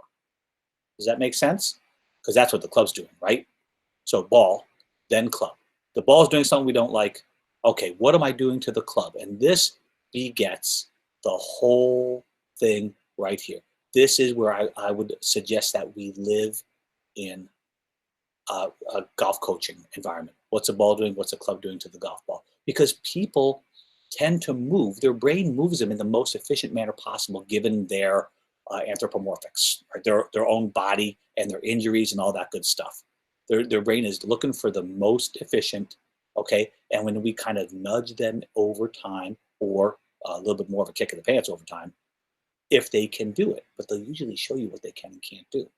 Does that make sense? Because that's what the club's doing, right? So ball, then club. The ball's doing something we don't like. Okay, what am I doing to the club? And this begets the whole thing right here. This is where I would suggest that we live in a golf coaching environment. What's a ball doing? What's a club doing to the golf ball? Because people tend to move, their brain moves them in the most efficient manner possible given their anthropomorphics, right? Their own body and their injuries and all that good stuff. Their brain is looking for the most efficient, okay? And when we kind of nudge them over time, or a little bit more of a kick in the pants over time, if they can do it, but they'll usually show you what they can and can't do.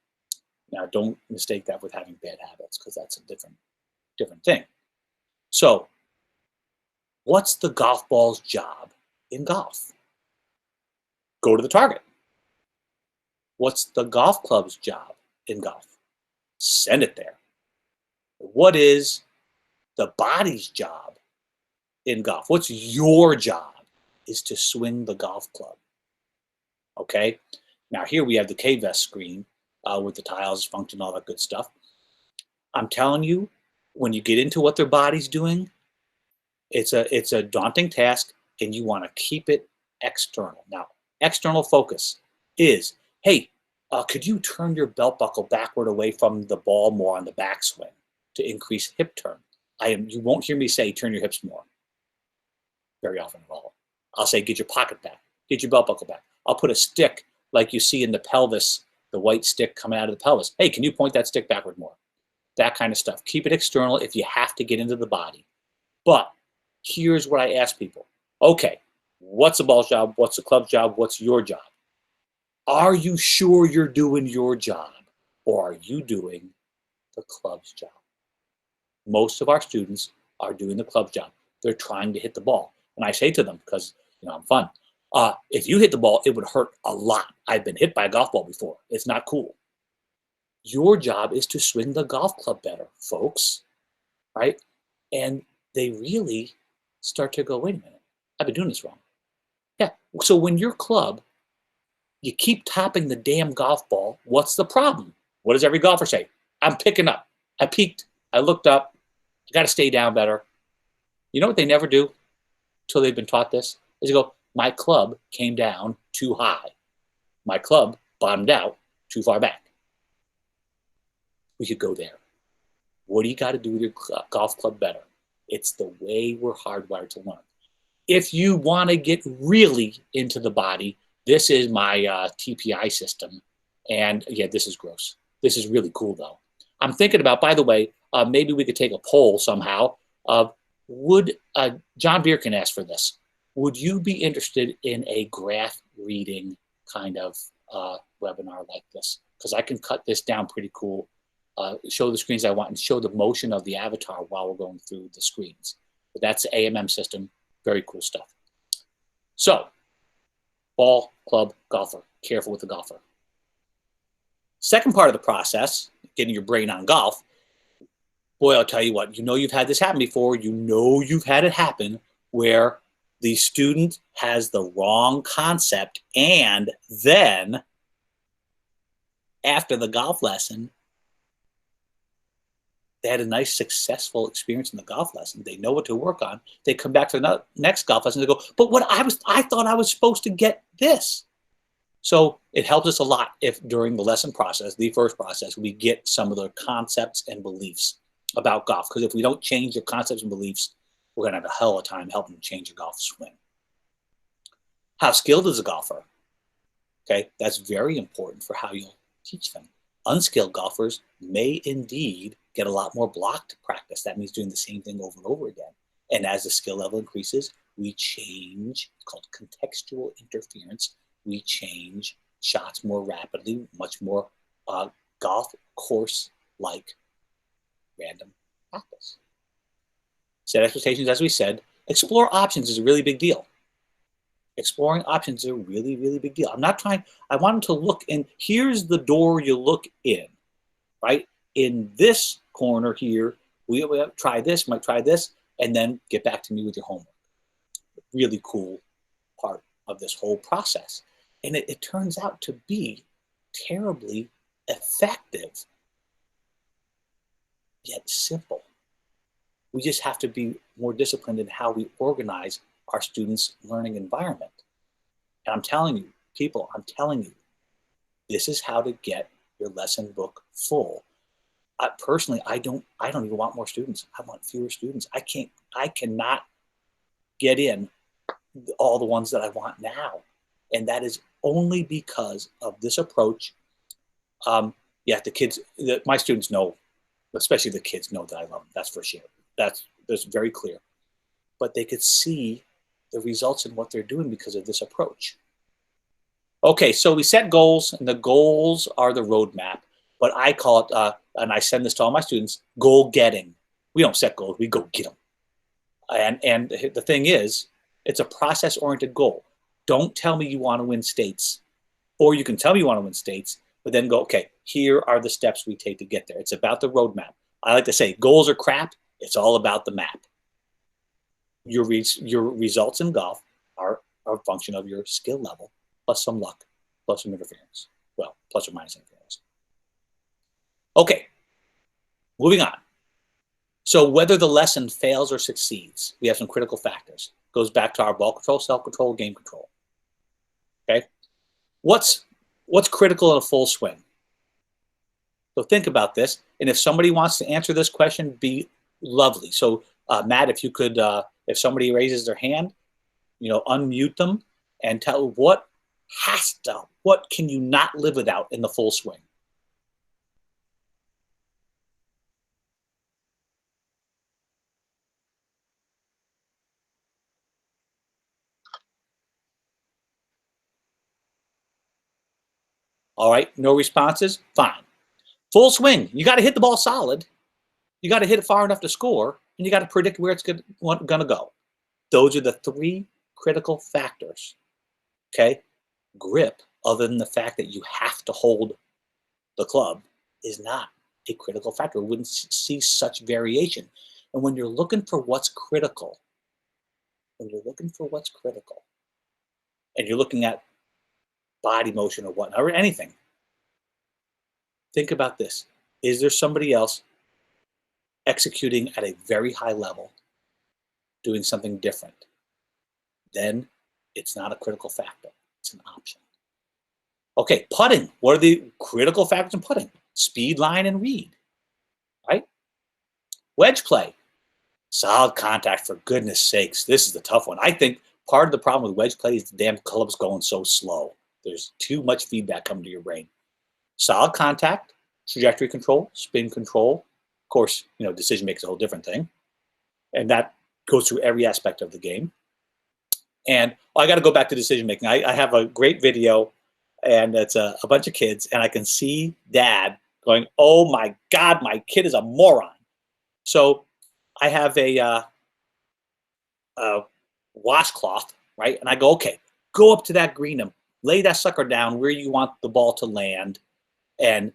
Now, don't mistake that with having bad habits, because that's a different thing. So, what's the golf ball's job in golf? Go to the target. What's the golf club's job in golf? Send it there. What is the body's job in golf? What's your job? Is to swing the golf club. Okay? Now here we have the K-Vest screen with the tiles, function, all that good stuff. I'm telling you, when you get into what their body's doing, it's a daunting task, and you want to keep it external. Now, external focus is, hey, could you turn your belt buckle backward away from the ball more on the backswing to increase hip turn? You won't hear me say turn your hips more very often at all. I'll say get your pocket back, get your belt buckle back. I'll put a stick like you see in the pelvis, the white stick coming out of the pelvis. Hey, can you point that stick backward more? That kind of stuff. Keep it external if you have to get into the body. But here's what I ask people. Okay, what's the ball's job? What's the club's job? What's your job? Are you sure you're doing your job, or are you doing the club's job? Most of our students are doing the club's job. They're trying to hit the ball. And I say to them, because I'm fun, if you hit the ball, it would hurt a lot. I've been hit by a golf ball before. It's not cool. Your job is to swing the golf club better, folks, right? And they really start to go, wait a minute, I've been doing this wrong. Yeah, so when your club, you keep topping the damn golf ball, what's the problem? What does every golfer say? I'm picking up. I peaked. I looked up. I got to stay down better. You know what they never do until they've been taught this? Is they go, my club came down too high. My club bottomed out too far back. We could go there. What do you got to do with your golf club better? It's the way we're hardwired to learn. If you want to get really into the body, this is my TPI system. And yeah, this is gross. This is really cool though. I'm thinking about, by the way, maybe we could take a poll somehow. Would John Bierkin ask for this? Would you be interested in a graph reading kind of webinar like this? Because I can cut this down pretty cool, show the screens I want, and show the motion of the avatar while we're going through the screens. But that's the AMM system. Very cool stuff. So, ball, club, golfer. Careful with the golfer. Second part of the process, getting your brain on golf. Boy, I'll tell you what, you've had this happen before. You've had it happen where the student has the wrong concept, and then after the golf lesson, they had a nice successful experience in the golf lesson. They know what to work on. They come back to the next golf lesson and they go, but I thought I was supposed to get this. So it helps us a lot if during the lesson process, the first process, we get some of the concepts and beliefs about golf. Because if we don't change your concepts and beliefs, we're going to have a hell of a time helping them change your golf swing. How skilled is a golfer? Okay, that's very important for how you'll teach them. Unskilled golfers may indeed get a lot more blocked practice. That means doing the same thing over and over again. And as the skill level increases, we change, it's called contextual interference. We change shots more rapidly, much more golf course-like random practice. set expectations, as we said. Explore options is a really big deal. Exploring options is a really, really big deal. I'm not trying, I want them to look in, here's the door you look in, right? In this corner here, we try this, might try this, and then get back to me with your homework. Really cool part of this whole process. And it turns out to be terribly effective, yet simple. We just have to be more disciplined in how we organize our students' learning environment. And I'm telling you, people, I'm telling you, this is how to get your lesson book full. Personally, I don't even want more students. I want fewer students. I cannot get in all the ones that I want now. And that is only because of this approach. Yeah, my students know, especially the kids know that I love them. That's for sure. That's very clear. But they could see the results in what they're doing because of this approach. Okay, so we set goals, and the goals are the roadmap. But I call it, and I send this to all my students, goal getting. We don't set goals, we go get them. And the thing is, it's a process-oriented goal. Don't tell me you want to win states. Or you can tell me you want to win states, but then go, okay, here are the steps we take to get there. It's about the roadmap. I like to say, goals are crap. It's all about the map. Your results in golf are a function of your skill level, plus some luck, plus some interference. Well, plus or minus interference. Okay, moving on. So whether the lesson fails or succeeds, we have some critical factors. Goes back to our ball control, self-control, game control. Okay, what's critical in a full swing? So think about this, and if somebody wants to answer this question, be lovely. So Matt, if you could, if somebody raises their hand, unmute them and tell what can you not live without in the full swing? All right, no responses? Fine. Full swing, you got to hit the ball solid. You got to hit it far enough to score, and you got to predict where it's going to go. Those are the three critical factors, okay? Grip, other than the fact that you have to hold the club, is not a critical factor. We wouldn't see such variation. And when you're looking for what's critical, and you're looking at body motion or whatnot, or anything, think about this. Is there somebody else executing at a very high level, doing something different? Then it's not a critical factor. It's an option. Okay, putting. What are the critical factors in putting? Speed, line, and read, right? Wedge play. Solid contact, for goodness sakes. This is the tough one. I think part of the problem with wedge play is the damn club's going so slow. There's too much feedback coming to your brain. Solid contact, trajectory control, spin control. Of course, decision making is a whole different thing. And that goes through every aspect of the game. And I got to go back to decision making. I have a great video, and it's a bunch of kids, and I can see dad going, oh my God, my kid is a moron. So I have a washcloth, right? And I go, okay, go up to that green and lay that sucker down where you want the ball to land. And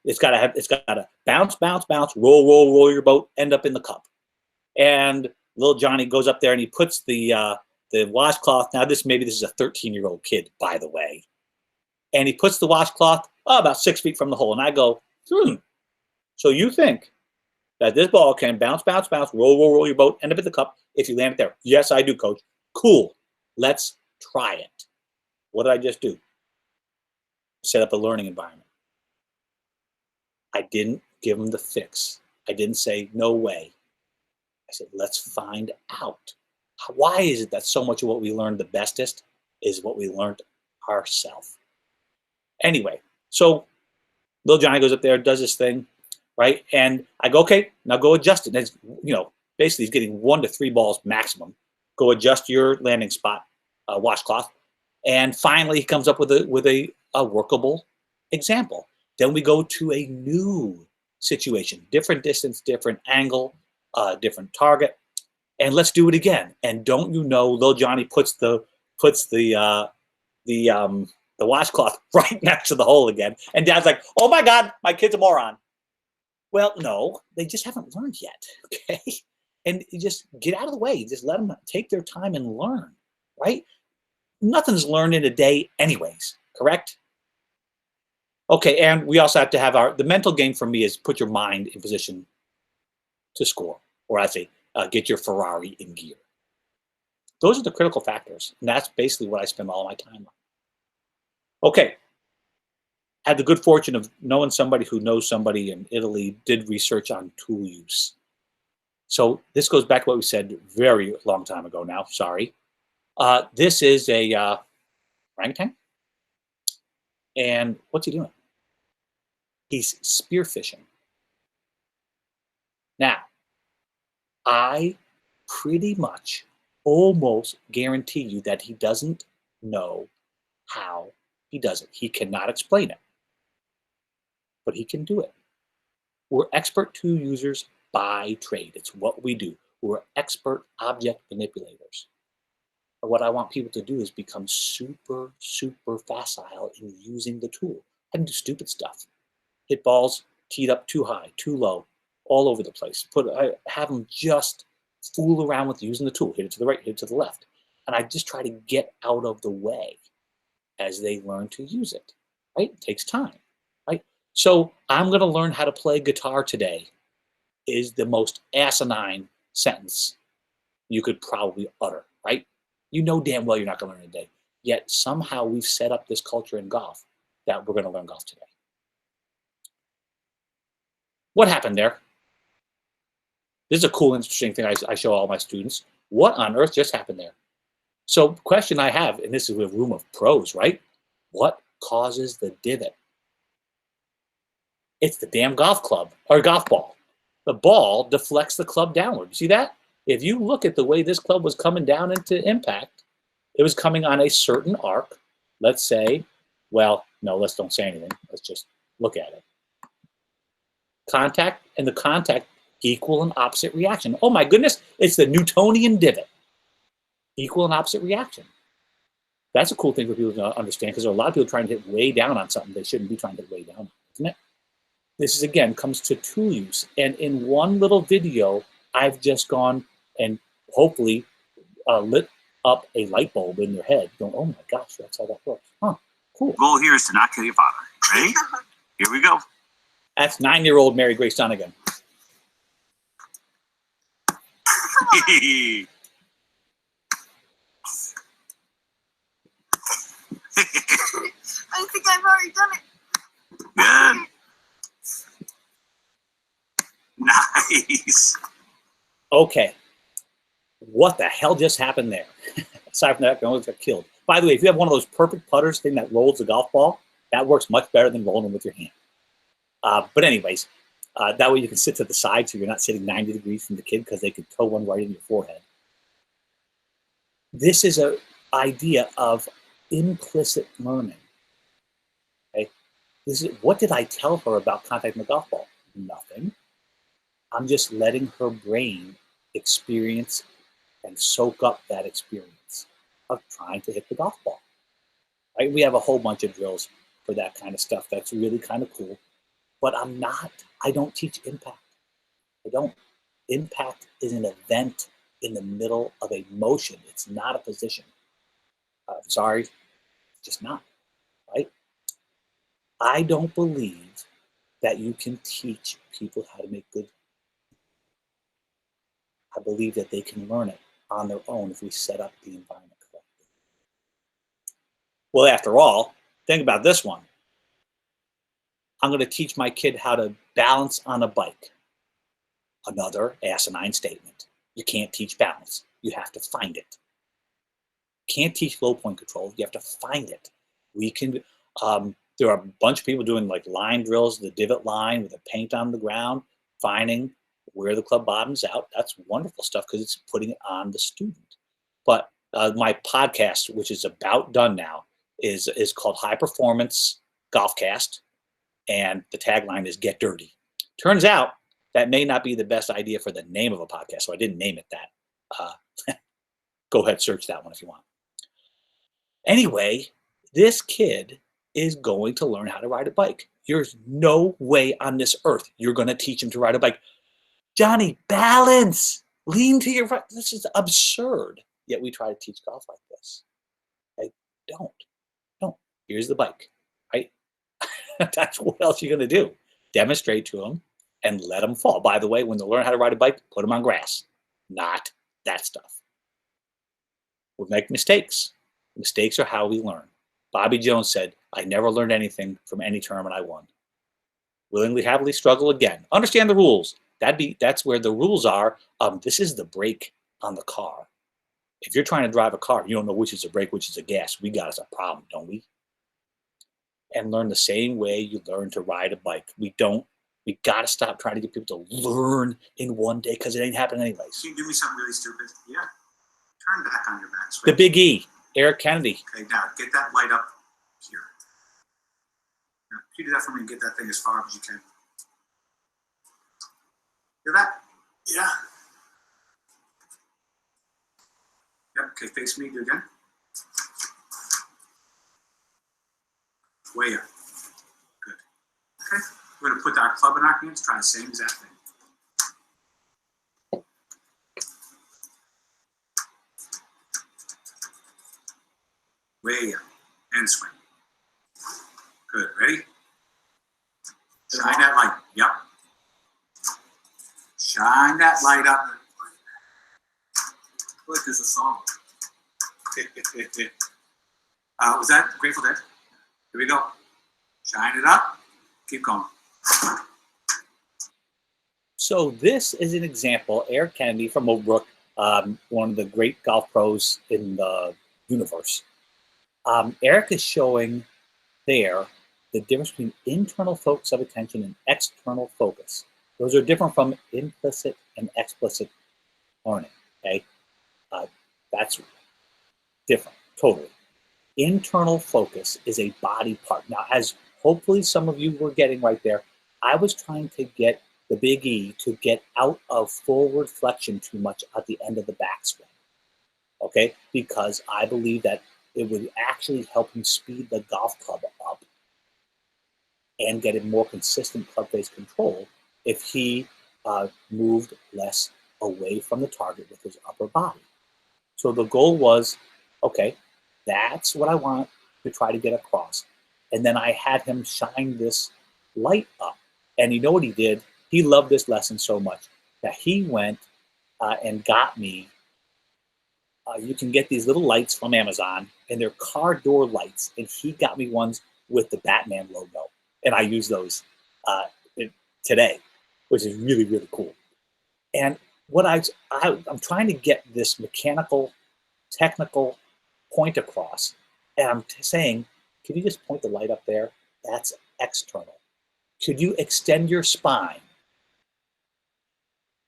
it's got to bounce, bounce, bounce, roll, roll, roll your boat, end up in the cup. And little Johnny goes up there and he puts the washcloth. Now maybe this is a 13-year-old kid, by the way. And he puts the washcloth about 6 feet from the hole. And I go, so you think that this ball can bounce, bounce, bounce, roll, roll, roll your boat, end up in the cup if you land it there? Yes, I do, coach. Cool. Let's try it. What did I just do? Set up a learning environment. I didn't give him the fix. I didn't say, no way. I said, let's find out. Why is it that so much of what we learned the bestest is what we learned ourselves? Anyway, so little Johnny goes up there, does this thing, right? And I go, okay, now go adjust it. And it's, basically he's getting 1 to 3 balls maximum. Go adjust your landing spot, washcloth. And finally he comes up with a workable example. Then we go to a new situation, different distance, different angle, different target. and let's do it again. And don't you know, little Johnny puts the washcloth right next to the hole again. And Dad's like, oh my God, my kid's a moron. Well, no, they just haven't learned yet, okay? And you just get out of the way. Just let them take their time and learn, right? Nothing's learned in a day anyways, correct? Okay, and we also have to have the mental game for me is put your mind in position to score, or I say, get your Ferrari in gear. Those are the critical factors, and that's basically what I spend all my time on. Okay, had the good fortune of knowing somebody who knows somebody in Italy, did research on tool use. So this goes back to what we said very long time ago now, sorry. This is a orangutan, and what's he doing? He's spearfishing. Now, I pretty much almost guarantee you that he doesn't know how he does it. He cannot explain it, but he can do it. We're expert tool users by trade. It's what we do. We're expert object manipulators. But what I want people to do is become super, super facile in using the tool. I can do stupid stuff. Hit balls teed up too high, too low, all over the place. Have them just fool around with using the tool. Hit it to the right, hit it to the left. And I just try to get out of the way as they learn to use it, right? It takes time, right? So I'm going to learn how to play guitar today is the most asinine sentence you could probably utter, right? You know damn well you're not going to learn in a day. Yet somehow we've set up this culture in golf that we're going to learn golf today. What happened there? This is a cool, interesting thing I show all my students. What on earth just happened there? So question I have, and this is a room of pros, right? What causes the divot? It's the damn golf club or golf ball. The ball deflects the club downward. You see that? If you look at the way this club was coming down into impact, it was coming on a certain arc. Let's say, well, no, let's don't say anything. Let's just look at it. Contact and the contact equal and opposite reaction. Oh my goodness, it's the Newtonian divot. Equal and opposite reaction. That's a cool thing for people to understand because there are a lot of people trying to hit way down on something they shouldn't be trying to hit way down on, isn't it? This is, again, comes to tool use. And in one little video, I've just gone and hopefully lit up a light bulb in your head. Going, oh my gosh, that's how that works. Huh, cool. The goal here is to not kill your father. Ready? Here we go. That's 9-year-old Mary Grace Dunigan. I think I've already done it. Good. Nice. Okay. What the hell just happened there? Aside from that, I almost got killed. By the way, if you have one of those perfect putters thing that rolls the golf ball, that works much better than rolling with your hand. But anyways, that way you can sit to the side so you're not sitting 90 degrees from the kid because they could throw one right in your forehead. This is an idea of implicit learning. Okay? This is, what did I tell her about contacting the golf ball? Nothing. I'm just letting her brain experience and soak up that experience of trying to hit the golf ball. Right? We have a whole bunch of drills for that kind of stuff. That's really kind of cool. But I don't teach impact. I don't. Impact is an event in the middle of a motion. It's not a position. I'm sorry, just not, right? I don't believe that you can teach people how to make good. I believe that they can learn it on their own if we set up the environment correctly. Well, after all, think about this one. I'm going to teach my kid how to balance on a bike. Another asinine statement. You can't teach balance. You have to find it. Can't teach low point control. You have to find it. We can. There are a bunch of people doing like line drills, the divot line with the paint on the ground, finding where the club bottoms out. That's wonderful stuff because it's putting it on the student. But my podcast, which is about done now, is called High Performance Golfcast. And the tagline is Get Dirty. Turns out that may not be the best idea for the name of a podcast, so I didn't name it that. Go ahead, search that one if you want. Anyway, this kid is going to learn how to ride a bike. There's no way on this earth you're going to teach him to ride a bike. Johnny, balance, lean to your right. This is absurd. Yet we try to teach golf like this. Like, don't. Here's the bike, right? That's what else you're going to do. Demonstrate to them and let them fall. By the way, when they learn how to ride a bike, put them on grass, not that stuff. We'll make mistakes. Mistakes are how we learn. Bobby Jones said, I never learned anything from any tournament I won. Willingly, happily struggle again. Understand the rules. That's where the rules are. This is the brake on the car. If you're trying to drive a car, you don't know which is a brake, which is a gas. We got us a problem, don't we? And learn the same way you learn to ride a bike. We got to stop trying to get people to learn in one day because it ain't happening anyways. Can you do me something really stupid? Yeah. Turn back on your back. The Big E, Eric Kennedy. Okay, now get that light up here. Now, can you do that for me and get that thing as far up as you can? Hear that? Yeah. Yep, okay, face me, do again. Way up. Good. Okay, we're going to put our club in our hands, try the same exact thing. Way up and swing. Good, ready? Shine that light, yep. Shine that light up. Look, there's a song. Was that Grateful Dead? Here we go. Shine it up. Keep going. So this is an example. Eric Kennedy from Oakbrook, one of the great golf pros in the universe. Eric is showing there the difference between internal focus of attention and external focus. Those are different from implicit and explicit learning, okay? That's different, totally. Internal focus is a body part. Now, as hopefully some of you were getting right there, I was trying to get the Big E to get out of forward flexion too much at the end of the backswing, okay? Because I believe that it would actually help him speed the golf club up and get a more consistent club face control if he moved less away from the target with his upper body. So the goal was, okay, that's what I want to try to get across. And then I had him shine this light up. And you know what he did? He loved this lesson so much that he went and got me, you can get these little lights from Amazon, and they're car door lights. And he got me ones with the Batman logo. And I use those today, which is really, really cool. And what I'm trying to get this mechanical, technical point across. And I'm saying, can you just point the light up there? That's external. Could you extend your spine?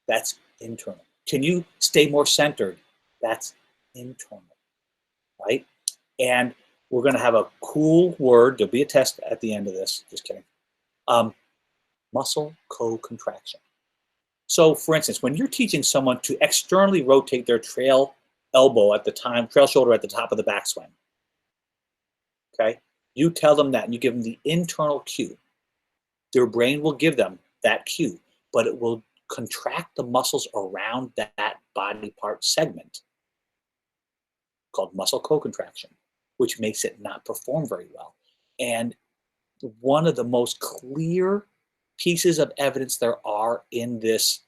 That's internal. Can you stay more centered? That's internal, right? And we're going to have a cool word. There'll be a test at the end of this. Just kidding. Muscle co-contraction. So, for instance, when you're teaching someone to externally rotate their trail elbow at the time, trail shoulder at the top of the backswing, okay? You tell them that and you give them the internal cue. Their brain will give them that cue, but it will contract the muscles around that body part segment called muscle co-contraction, which makes it not perform very well. And one of the most clear pieces of evidence there are in this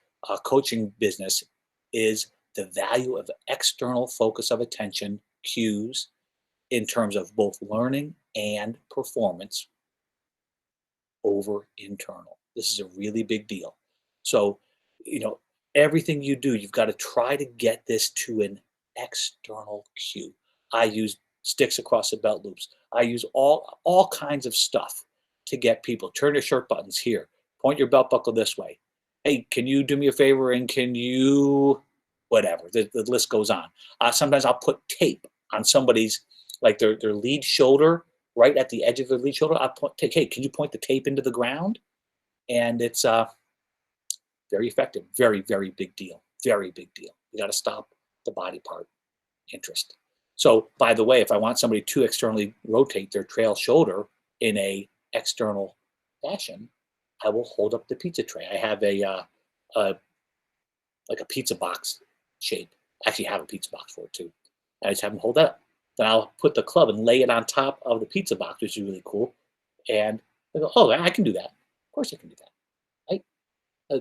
coaching business is the value of external focus of attention cues in terms of both learning and performance over internal. This is a really big deal. So, you know, everything you do, you've got to try to get this to an external cue. I use sticks across the belt loops. I use all kinds of stuff to get people. Turn your shirt buttons here. Point your belt buckle this way. Hey, can you do me a favor and can you, whatever, the list goes on. Sometimes I'll put tape on somebody's, like their lead shoulder, right at the edge of their lead shoulder. I'll hey, can you point the tape into the ground? And it's very effective. Very, very big deal. Very big deal. You got to stop the body part interest. So by the way, if I want somebody to externally rotate their trail shoulder in a external fashion, I will hold up the pizza tray. I have like a pizza box shape. I actually have a pizza box for it too. I just have them hold that up. Then I'll put the club and lay it on top of the pizza box, which is really cool. And they go, oh, I can do that. Of course I can do that. Right?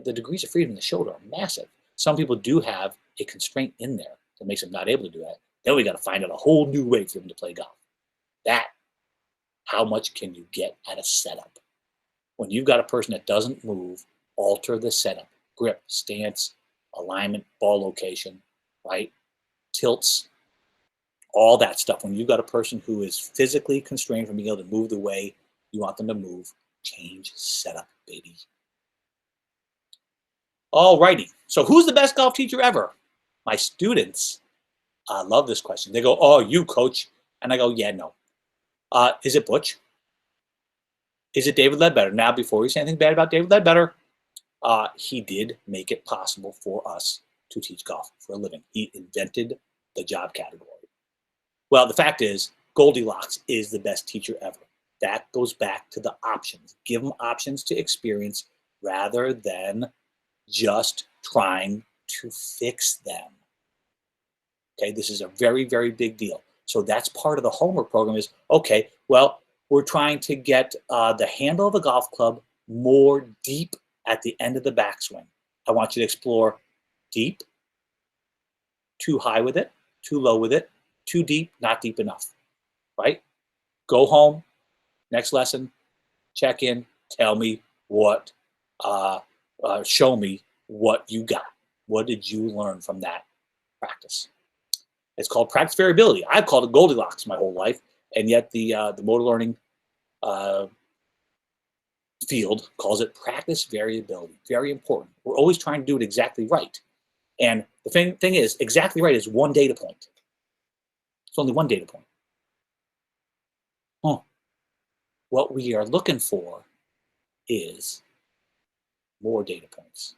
The degrees of freedom in the shoulder are massive. Some people do have a constraint in there that makes them not able to do that. Then we got to find out a whole new way for them to play golf. That, how much can you get at a setup? When you've got a person that doesn't move, alter the setup, grip, stance, alignment, ball location, right? Tilts, all that stuff. When you've got a person who is physically constrained from being able to move the way you want them to move, change setup, baby. All righty. So who's the best golf teacher ever? My students love this question. They go, oh, you, coach. And I go, yeah, no. Is it Butch? Is it David Ledbetter? Now, before we say anything bad about David Ledbetter, he did make it possible for us to teach golf for a living. He invented the job category. Well, the fact is, Goldilocks is the best teacher ever. That goes back to the options. Give them options to experience rather than just trying to fix them. Okay, this is a very, very big deal. So that's part of the homework program is, okay, well, we're trying to get the handle of the golf club more deep at the end of the backswing. I want you to explore deep, too high with it, too low with it, too deep, not deep enough, right? Go home, next lesson, check in, tell me what, show me what you got. What did you learn from that practice? It's called practice variability. I've called it Goldilocks my whole life, and yet the motor learning field calls it practice variability. Very important. We're always trying to do it exactly right. And the thing is, exactly right is one data point. It's only one data point. What we are looking for is more data points.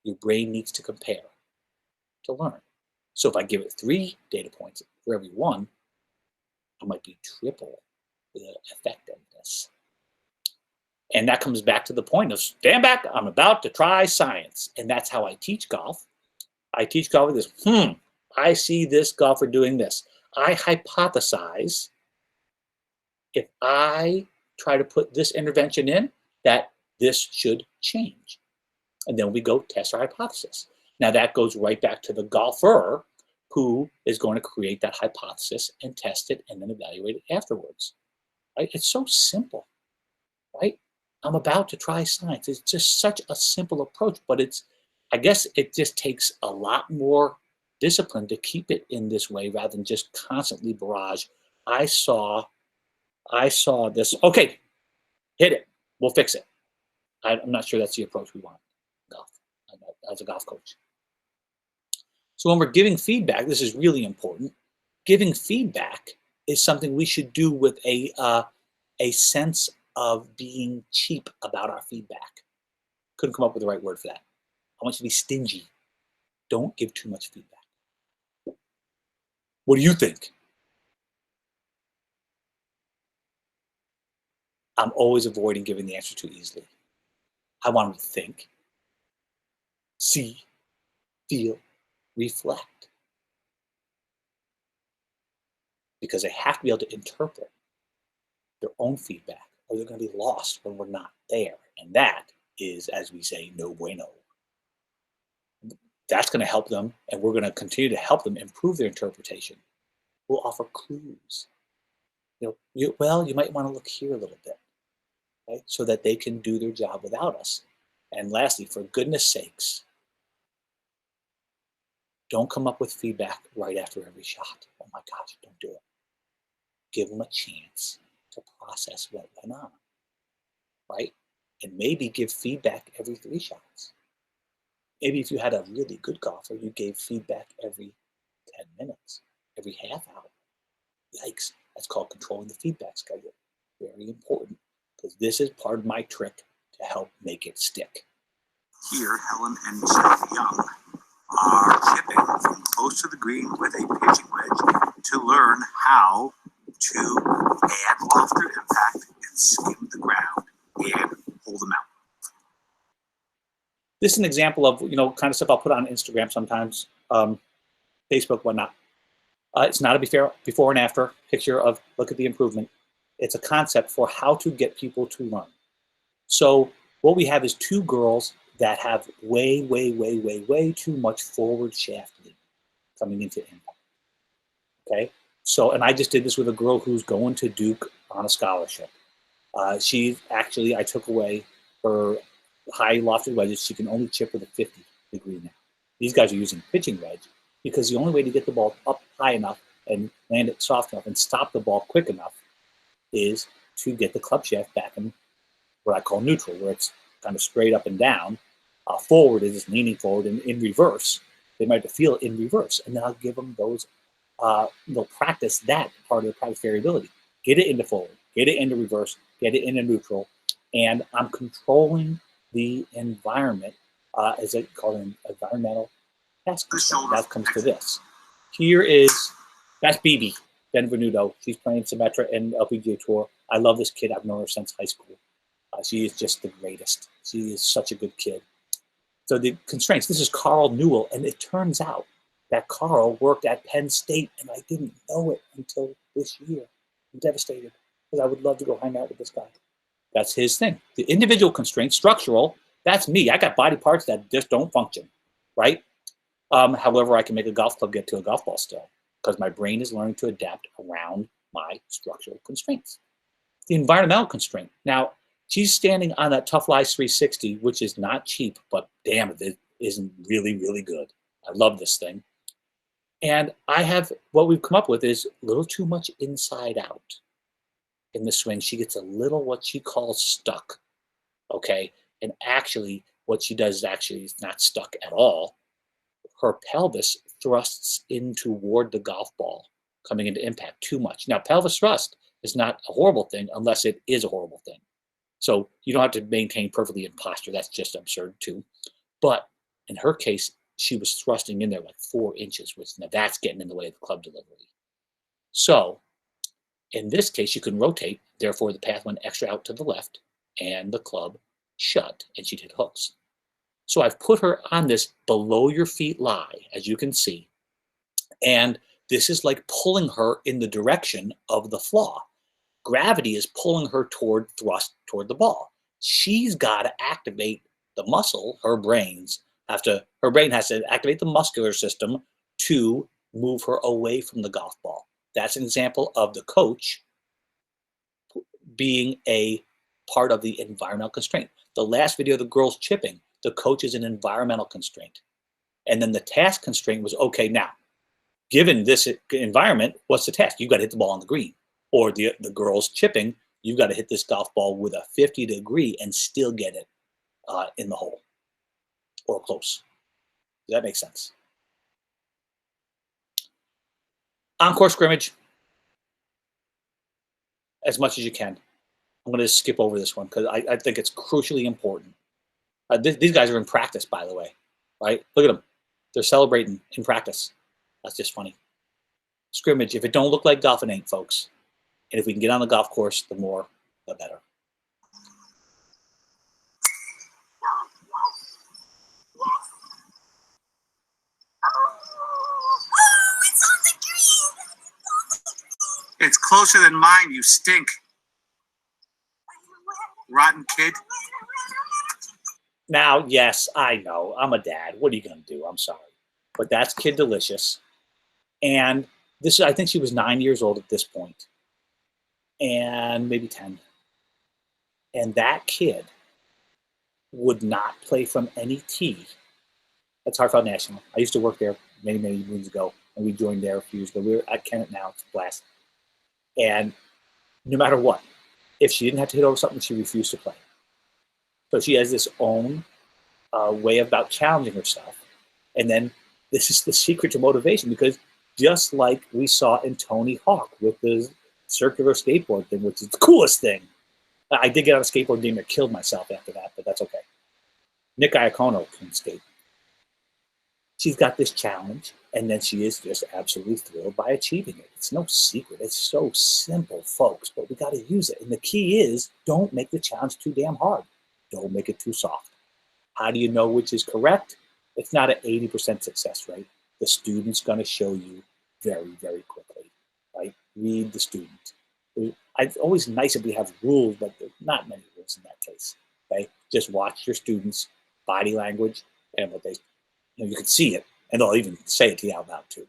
Your brain needs to compare to learn. So if I give it 3 data points for every one, I might be triple the effectiveness. And that comes back to the point of stand back, I'm about to try science. And that's how I teach golf. I teach golf with this, I see this golfer doing this. I hypothesize if I try to put this intervention in, that this should change. And then we go test our hypothesis. Now that goes right back to the golfer who is going to create that hypothesis and test it and then evaluate it afterwards. Right? It's so simple, right? I'm about to try science. It's just such a simple approach, but I guess it just takes a lot more discipline to keep it in this way rather than just constantly barrage. I saw this. Okay, hit it. We'll fix it. I'm not sure that's the approach we want golf as a golf coach. So when we're giving feedback, this is really important. Giving feedback is something we should do with a sense of being cheap about our feedback. Couldn't come up with the right word for that. I want you to be stingy. Don't give too much feedback. What do you think? I'm always avoiding giving the answer too easily. I want them to think, see, feel, reflect. Because they have to be able to interpret their own feedback or they're going to be lost when we're not there. And that is, as we say, no bueno. That's going to help them, and we're going to continue to help them improve their interpretation. We'll offer clues. You might want to look here a little bit, right? So that they can do their job without us. And lastly, for goodness sakes, don't come up with feedback right after every shot. Oh my gosh, don't do it. Give them a chance to process what went on, right? And maybe give feedback every 3 shots. Maybe if you had a really good golfer, you gave feedback every 10 minutes, every half hour. Yikes, that's called controlling the feedback schedule. Very important, because this is part of my trick to help make it stick. Here, Helen and Jeff Young are chipping from close to the green with a pitching wedge to learn how to add loft through impact and skim the ground and hold them out. This is an example of, kind of stuff I'll put on Instagram sometimes, Facebook, whatnot. It's not a before and after picture of look at the improvement. It's a concept for how to get people to learn. So what we have is two girls that have way too much forward shaft lean coming into impact. Okay, so, and I just did this with a girl who's going to Duke on a scholarship. She actually, I took away her high lofted wedges. She can only chip with a 50 degree now. These guys are using pitching wedge because the only way to get the ball up high enough and land it soft enough and stop the ball quick enough is to get the club shaft back in what I call neutral, where it's kind of straight up and down. Forward is leaning forward, and in reverse, they might have to feel it in reverse. And then I'll give them those, they'll practice that part of the practice variability. Get it into forward, get it into reverse, get it into neutral, and I'm controlling the environment, as I call it, environmental task control. That comes to this. That's BB, Benvenuto. She's playing Symetra and LPGA Tour. I love this kid. I've known her since high school. She is just the greatest. She is such a good kid. So the constraints, this is Carl Newell, and it turns out that Carl worked at Penn State, and I didn't know it until this year. I'm devastated, because I would love to go hang out with this guy. That's his thing. The individual constraints, structural, that's me. I got body parts that just don't function, right? However, I can make a golf club get to a golf ball still, because my brain is learning to adapt around my structural constraints. The environmental constraint. Now, she's standing on that Tough Lies 360, which is not cheap, but damn, it isn't really good. I love this thing. And what we've come up with is a little too much inside out in the swing. She gets a little what she calls stuck, okay? And actually, what she does is not stuck at all. Her pelvis thrusts in toward the golf ball coming into impact too much. Now, pelvis thrust is not a horrible thing unless it is a horrible thing. So you don't have to maintain perfectly in posture. That's just absurd too. But in her case, she was thrusting in there like 4 inches, which now that's getting in the way of the club delivery. So in this case, you can rotate. Therefore, the path went extra out to the left and the club shut, and she'd hit hooks. So I've put her on this below your feet lie, as you can see. And this is like pulling her in the direction of the flaw. Gravity is pulling her toward the ball. She's got to activate the muscle. Her brain has to activate the muscular system to move her away from the golf ball. That's an example of the coach being a part of the environmental constraint. The last video, the girls chipping, the coach is an environmental constraint. And then the task constraint was, okay, now, given this environment, what's the task? You've got to hit the ball on the green. Or the girls chipping, you've got to hit this golf ball with a 50 degree and still get it in the hole or close. Does that make sense? Encore scrimmage, as much as you can. I'm going to skip over this one because I think it's crucially important. These guys are in practice, by the way, right? Look at them. They're celebrating in practice. That's just funny. Scrimmage, if it don't look like golf, it ain't, folks. And if we can get on the golf course, the more, the better. It's closer than mine, you stink. Rotten kid. Now, yes, I know. I'm a dad. What are you going to do? I'm sorry. But that's Kid Delicious. And this, I think she was 9 years old at this point. And maybe 10. And that kid would not play from any tee. That's Hartford National. I used to work there many moons ago, and we joined there a few years ago. We're at Kennett now. It's a blast. And no matter what, if she didn't have to hit over something, she refused to play. So she has this own way about challenging herself. And then this is the secret to motivation, because just like we saw in Tony Hawk with the circular skateboard thing, which is the coolest thing. I did get on a skateboard game and killed myself after that, but that's okay. Nick Iacono can skate. she's got this challenge, and then she is just absolutely thrilled by achieving it. It's no secret. It's so simple, folks, but we got to use it. And the key is, don't make the challenge too damn hard. Don't make it too soft. How do you know which is correct? It's not an 80% success rate. The student's going to show you very, very quickly, right? Read the student. It's always nice if we have rules, but there's not many rules in that case, okay? Just watch your students' body language and what they, you can see it, and they'll even say it to you out loud too.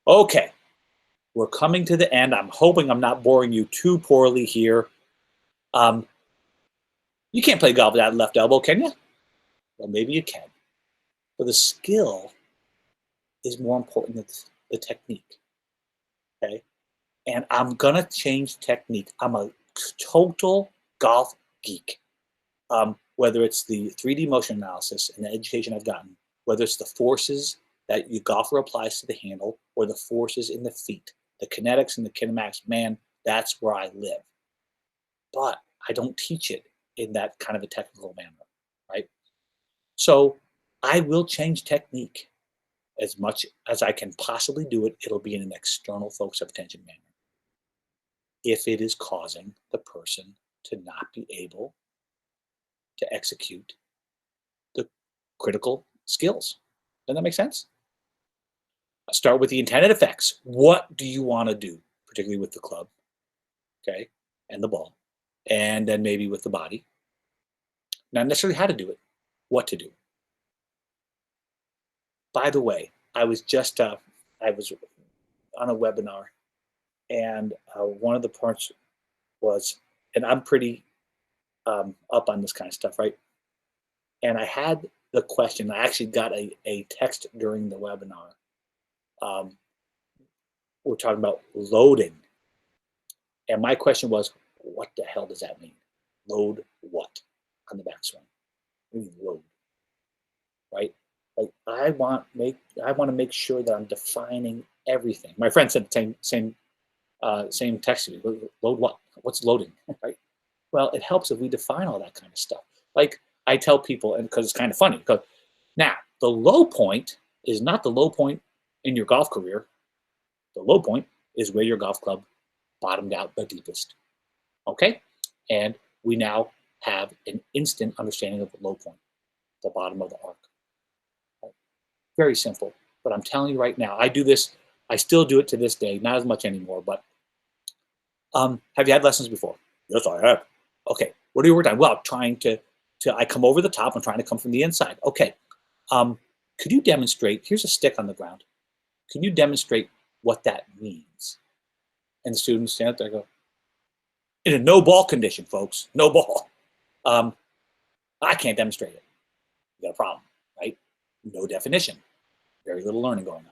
Okay, we're coming to the end. I'm hoping I'm not boring you too poorly here. You can't play golf without left elbow, can you? Well, maybe you can. But the skill is more important than the technique, okay? And I'm gonna change technique. I'm a total golf geek. Whether it's the 3D motion analysis and the education I've gotten, whether it's the forces that your golfer applies to the handle or the forces in the feet, the kinetics and the kinematics, man, that's where I live. But I don't teach it in that kind of a technical manner, right? So I will change technique as much as I can possibly do it. It'll be in an external focus of attention manner. If it is causing the person to not be able to execute the critical skills. Does that make sense? I start with the intended effects. What do you want to do, particularly with the club, okay, and the ball, and then maybe with the body? Not necessarily how to do it, what to do. By the way, I was on a webinar, and one of the parts was, and I'm pretty up on this kind of stuff, right? And I had the question, I actually got a text during the webinar. We're talking about loading. And my question was, what the hell does that mean? Load what on the backswing? What do you mean load? Right? Like I want to make sure that I'm defining everything. My friend said the same text to me. Load what? What's loading? Right? Well, it helps if we define all that kind of stuff. Like I tell people, and because it's kind of funny, because now the low point is not the low point in your golf career. The low point is where your golf club bottomed out the deepest. Okay? And we now have an instant understanding of the low point, the bottom of the arc. Right? Very simple. But I'm telling you right now, I do this, I still do it to this day, not as much anymore, but have you had lessons before? Yes, I have. Okay, what are you working on? Well, trying to I come over the top, I'm trying to come from the inside. Okay, could you demonstrate, here's a stick on the ground. Can you demonstrate what that means? And the students stand up there and go, in a no ball condition, folks, no ball. I can't demonstrate it. You got a problem, right? No definition, very little learning going on.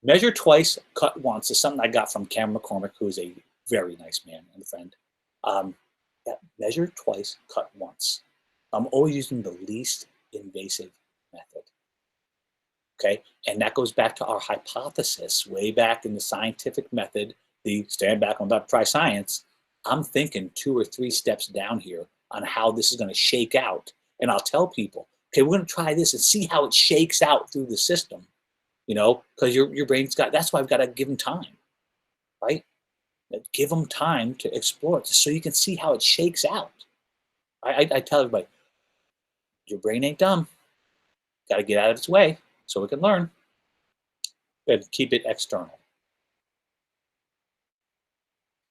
Measure twice, cut once is something I got from Cameron McCormick, who is a very nice man and a friend. Measure twice, cut once. I'm always using the least invasive method. Okay, and that goes back to our hypothesis way back in the scientific method, the stand back, I'm about to try science. I'm thinking 2 or 3 steps down here on how this is going to shake out. And I'll tell people, okay, we're going to try this and see how it shakes out through the system, you know, because your brain's got, that's why I've got to give them time, right? Give them time to explore it so you can see how it shakes out. I tell everybody, your brain ain't dumb. Got to get out of its way so it can learn. And keep it external.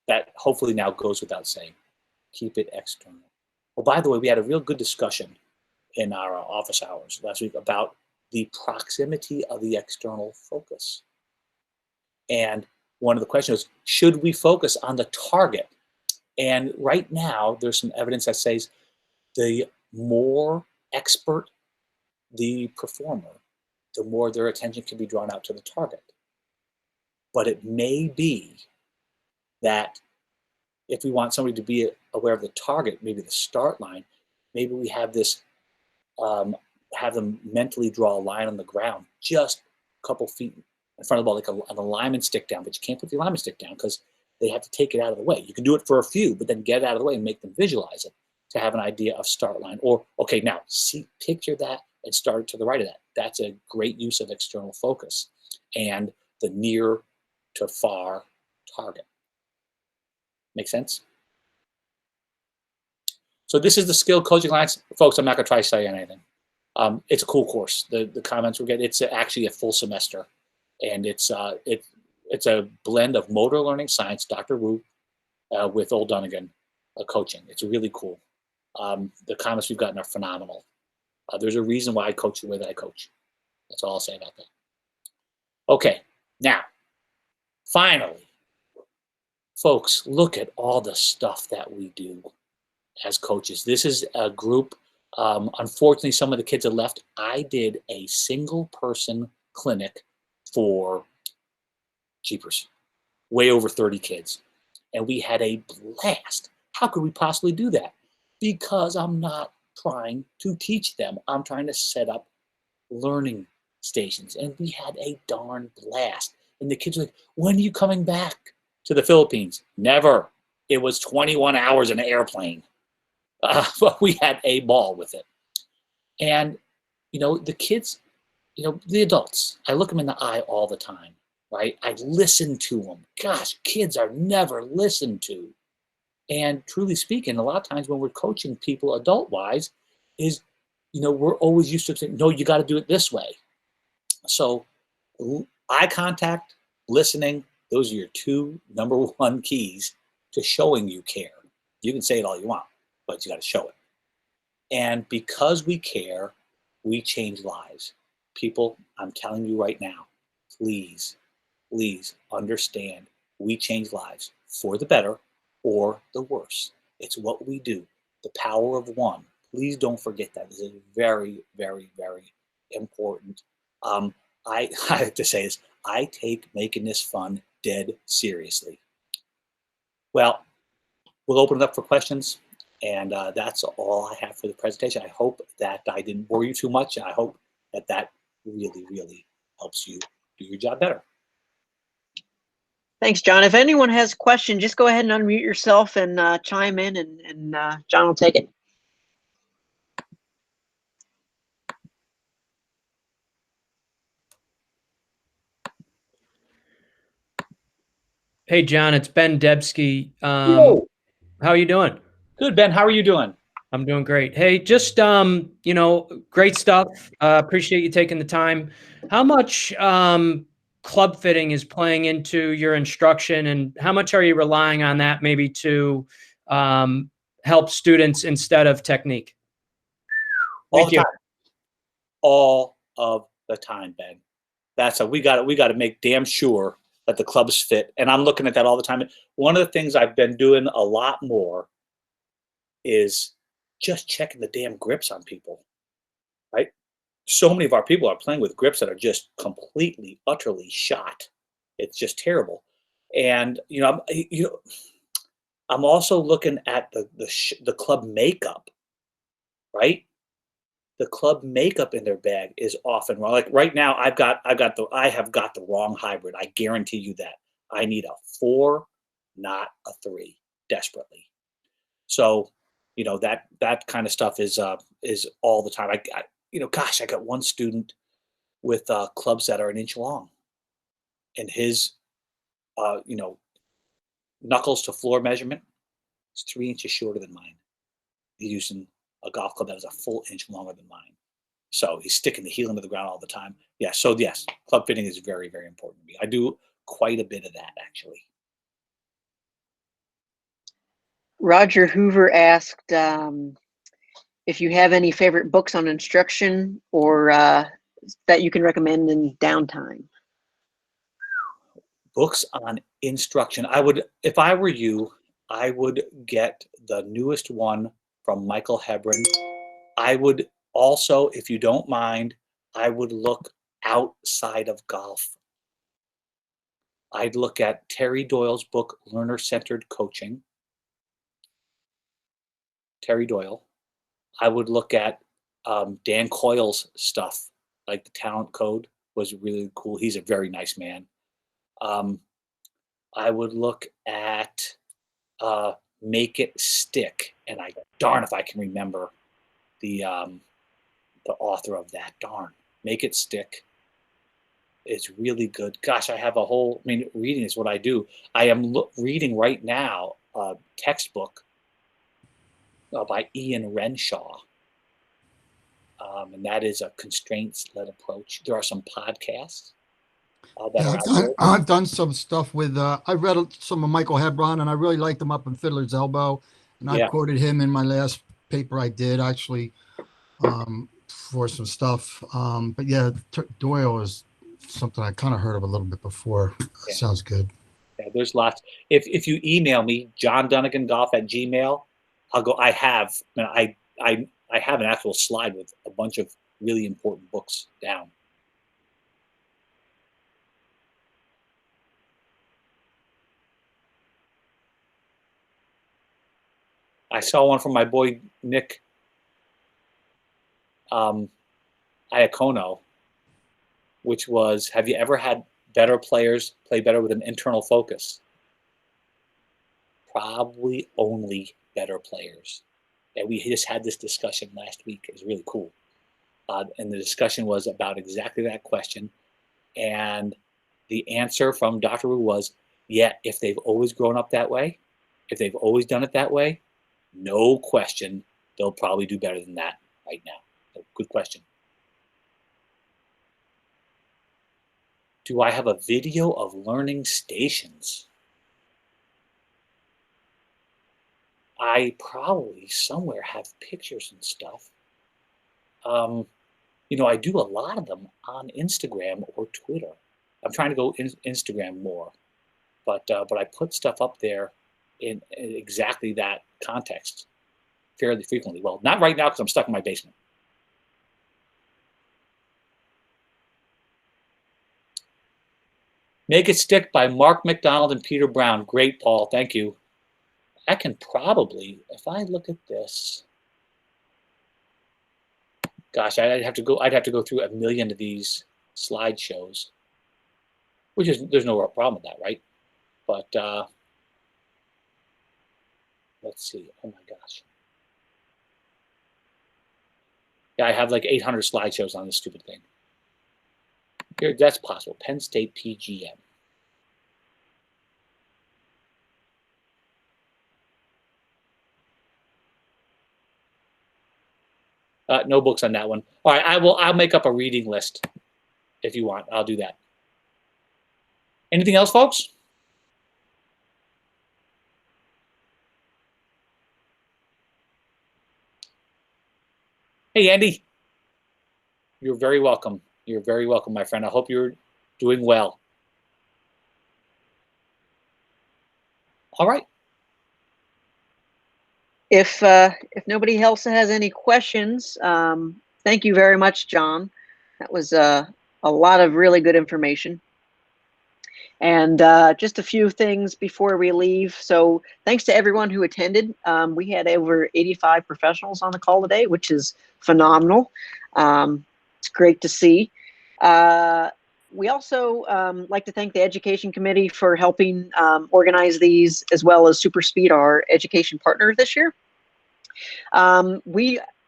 That hopefully now goes without saying. Keep it external. Well, by the way, we had a real good discussion in our office hours last week about the proximity of the external focus. And one of the questions is, should we focus on the target? And right now, there's some evidence that says the more expert the performer, the more their attention can be drawn out to the target. But it may be that if we want somebody to be aware of the target, maybe the start line, maybe we have this, have them mentally draw a line on the ground, just a couple feet in front of the ball, like an alignment stick down, but you can't put the alignment stick down because they have to take it out of the way. You can do it for a few, but then get it out of the way and make them visualize it to have an idea of start line. Or, okay, now see, picture that and start to the right of that. That's a great use of external focus and the near to far target. Make sense? So this is the Skill Coaching Alliance. Folks, I'm not going to try to sell you anything. It's a cool course. The comments we're getting, it's actually a full semester. And it's a blend of motor learning science, Dr. Wu, with Old Dunigan coaching. It's really cool. The comments we've gotten are phenomenal. There's a reason why I coach the way that I coach. That's all I'll say about that. Okay, now, finally, folks, look at all the stuff that we do as coaches. This is a group. Unfortunately, some of the kids have left. I did a single person clinic for jeepers, way over 30 kids. And we had a blast. How could we possibly do that? Because I'm not trying to teach them. I'm trying to set up learning stations. And we had a darn blast. And the kids were like, when are you coming back to the Philippines? Never. It was 21 hours in an airplane. But we had a ball with it. And, the kids, the adults, I look them in the eye all the time, right? I listen to them. Gosh, kids are never listened to. And truly speaking, a lot of times when we're coaching people adult-wise is, we're always used to saying, no, you got to do it this way. So eye contact, listening, those are your two number one keys to showing you care. You can say it all you want, but you got to show it. And because we care, we change lives. People, I'm telling you right now, please understand, we change lives for the better or the worse. It's what we do. The power of one. Please don't forget that. This is very, very, very important. I have to say this, I take making this fun dead seriously. Well, we'll open it up for questions. And that's all I have for the presentation. I hope that I didn't bore you too much. I hope that really, really helps you do your job better. Thanks, John. If anyone has a question, just go ahead and unmute yourself and chime in, and John will take it. Hey, John, it's Ben Debski. Hello. How are you doing? Good, Ben. How are you doing? I'm doing great. Hey, just, great stuff. Appreciate you taking the time. How much club fitting is playing into your instruction, and how much are you relying on that maybe to help students instead of technique? All the time. All of the time, Ben. We got to make damn sure that the clubs fit. And I'm looking at that all the time. One of the things I've been doing a lot more is just checking the damn grips on people, right? So many of our people are playing with grips that are just completely, utterly shot. It's just terrible. And I'm also looking at the club makeup, right? The club makeup in their bag is often wrong. Like right now, I have got the wrong hybrid. I guarantee you that. I need a 4, not a 3, desperately. So, that kind of stuff is all the time. I got one student with clubs that are 1 inch long, and his, knuckles to floor measurement is 3 inches shorter than mine. He's using a golf club that is a full inch longer than mine. So he's sticking the heel into the ground all the time. Yeah. So yes, club fitting is very, very important to me. I do quite a bit of that, actually. Roger Hoover asked if you have any favorite books on instruction or that you can recommend in downtime. Books on instruction. If I were you, I would get the newest one from Michael Hebron. I would also, if you don't mind, I would look outside of golf. I'd look at Terry Doyle's book, Learner-Centered Coaching. Terry Doyle. I would look at Dan Coyle's stuff, like the Talent Code was really cool. He's a very nice man. I would look at Make It Stick, and darn if I can remember the the author of that. Darn, Make It Stick is really good. Gosh, I have a whole, I mean, reading is what I do. I am reading right now a textbook by Ian Renshaw. And that is a constraints-led approach. There are some podcasts that are out there. I've done some stuff with, I read some of Michael Hebron, and I really liked him up in Fiddler's Elbow. And I Yeah. quoted him in my last paper I did, actually, for some stuff. But yeah, Doyle is something I kind of heard of a little bit before. Yeah. Sounds good. Yeah, there's lots. If you email me, johndunigangolf@gmail, I'll go. I have an actual slide with a bunch of really important books down. I saw one from my boy Nick Iacono, which was, have you ever had better players play better with an internal focus? Probably only better players. And we just had this discussion last week. It was really cool. And the discussion was about exactly that question. And the answer from Dr. Wu was, yeah, if they've always grown up that way, if they've always done it that way, no question, they'll probably do better than that right now. So, good question. Do I have a video of learning stations? I probably somewhere have pictures and stuff. You know, I do a lot of them on Instagram or Twitter. I'm trying to go Instagram more, but I put stuff up there in exactly that context fairly frequently. Well, not right now because I'm stuck in my basement. Make It Stick by Mark McDonald and Peter Brown. Great, Paul. Thank you. I can probably, if I look at this, gosh, I'd have to go through a million of these slideshows, which is, there's no problem with that, right? But let's see. Oh my gosh. Yeah, I have like 800 slideshows on this stupid thing. Here, that's possible. Penn State PGM. No books on that one. All right, I'll make up a reading list if you want. I'll do that. Anything else, folks? Hey, Andy. You're very welcome. You're very welcome, my friend. I hope you're doing well. All right. If nobody else has any questions, thank you very much, John. That was a lot of really good information. And just a few things before we leave. So thanks to everyone who attended. We had over 85 professionals on the call today, which is phenomenal. It's great to see. We also like to thank the Education Committee for helping organize these, as well as Super Speed, our education partner this year.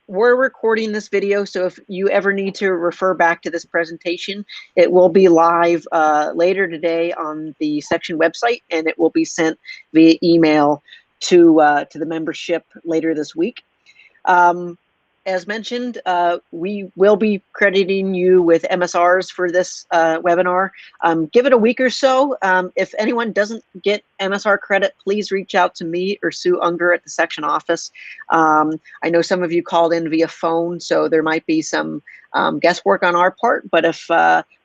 We're recording this video, so if you ever need to refer back to this presentation, it will be live later today on the section website, and it will be sent via email to the membership later this week. As mentioned, we will be crediting you with MSRs for this webinar. Give it a week or so. If anyone doesn't get MSR credit, please reach out to me or Sue Unger at the section office. I know some of you called in via phone, so there might be some guesswork on our part, but if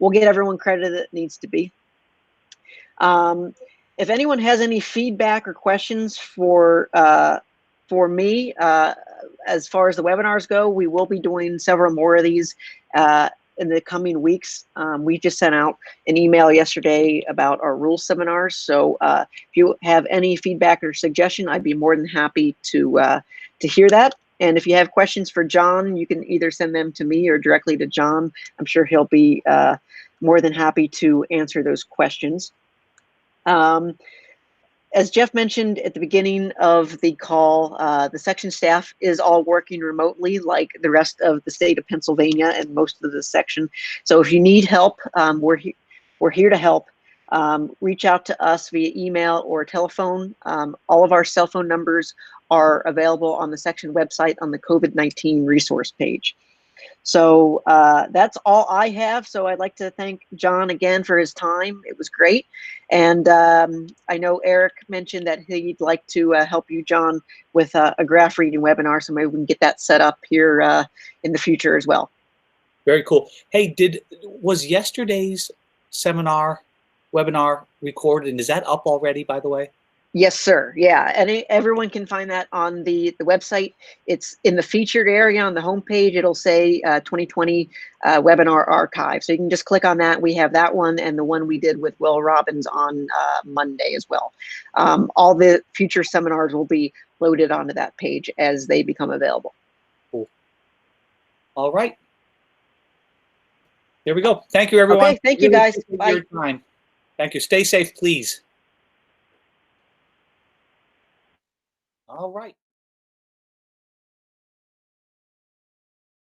we'll get everyone credit that needs to be. If anyone has any feedback or questions for me, as far as the webinars go, we will be doing several more of these in the coming weeks. We just sent out an email yesterday about our rules seminars. So if you have any feedback or suggestion, I'd be more than happy to hear that. And if you have questions for John, you can either send them to me or directly to John. I'm sure he'll be more than happy to answer those questions. as Jeff mentioned at the beginning of the call, the section staff is all working remotely like the rest of the state of Pennsylvania and most of the section. So if you need help, we're here to help. Reach out to us via email or telephone. All of our cell phone numbers are available on the section website on the COVID-19 resource page. So that's all I have. So I'd like to thank John again for his time. It was great. And I know Eric mentioned that he'd like to help you, John, with a graph reading webinar. So maybe we can get that set up here in the future as well. Very cool. Hey, was yesterday's webinar recorded, and is that up already, by the way? Yes, sir. Yeah, and everyone can find that on the website. It's in the featured area on the homepage. It'll say 2020 webinar archive. So you can just click on that. We have that one and the one we did with Will Robbins on Monday as well. All the future seminars will be loaded onto that page as they become available. Cool. All right. Here we go. Thank you, everyone. Okay, thank you, guys. Bye. Your time. Thank you. Stay safe, please. All right.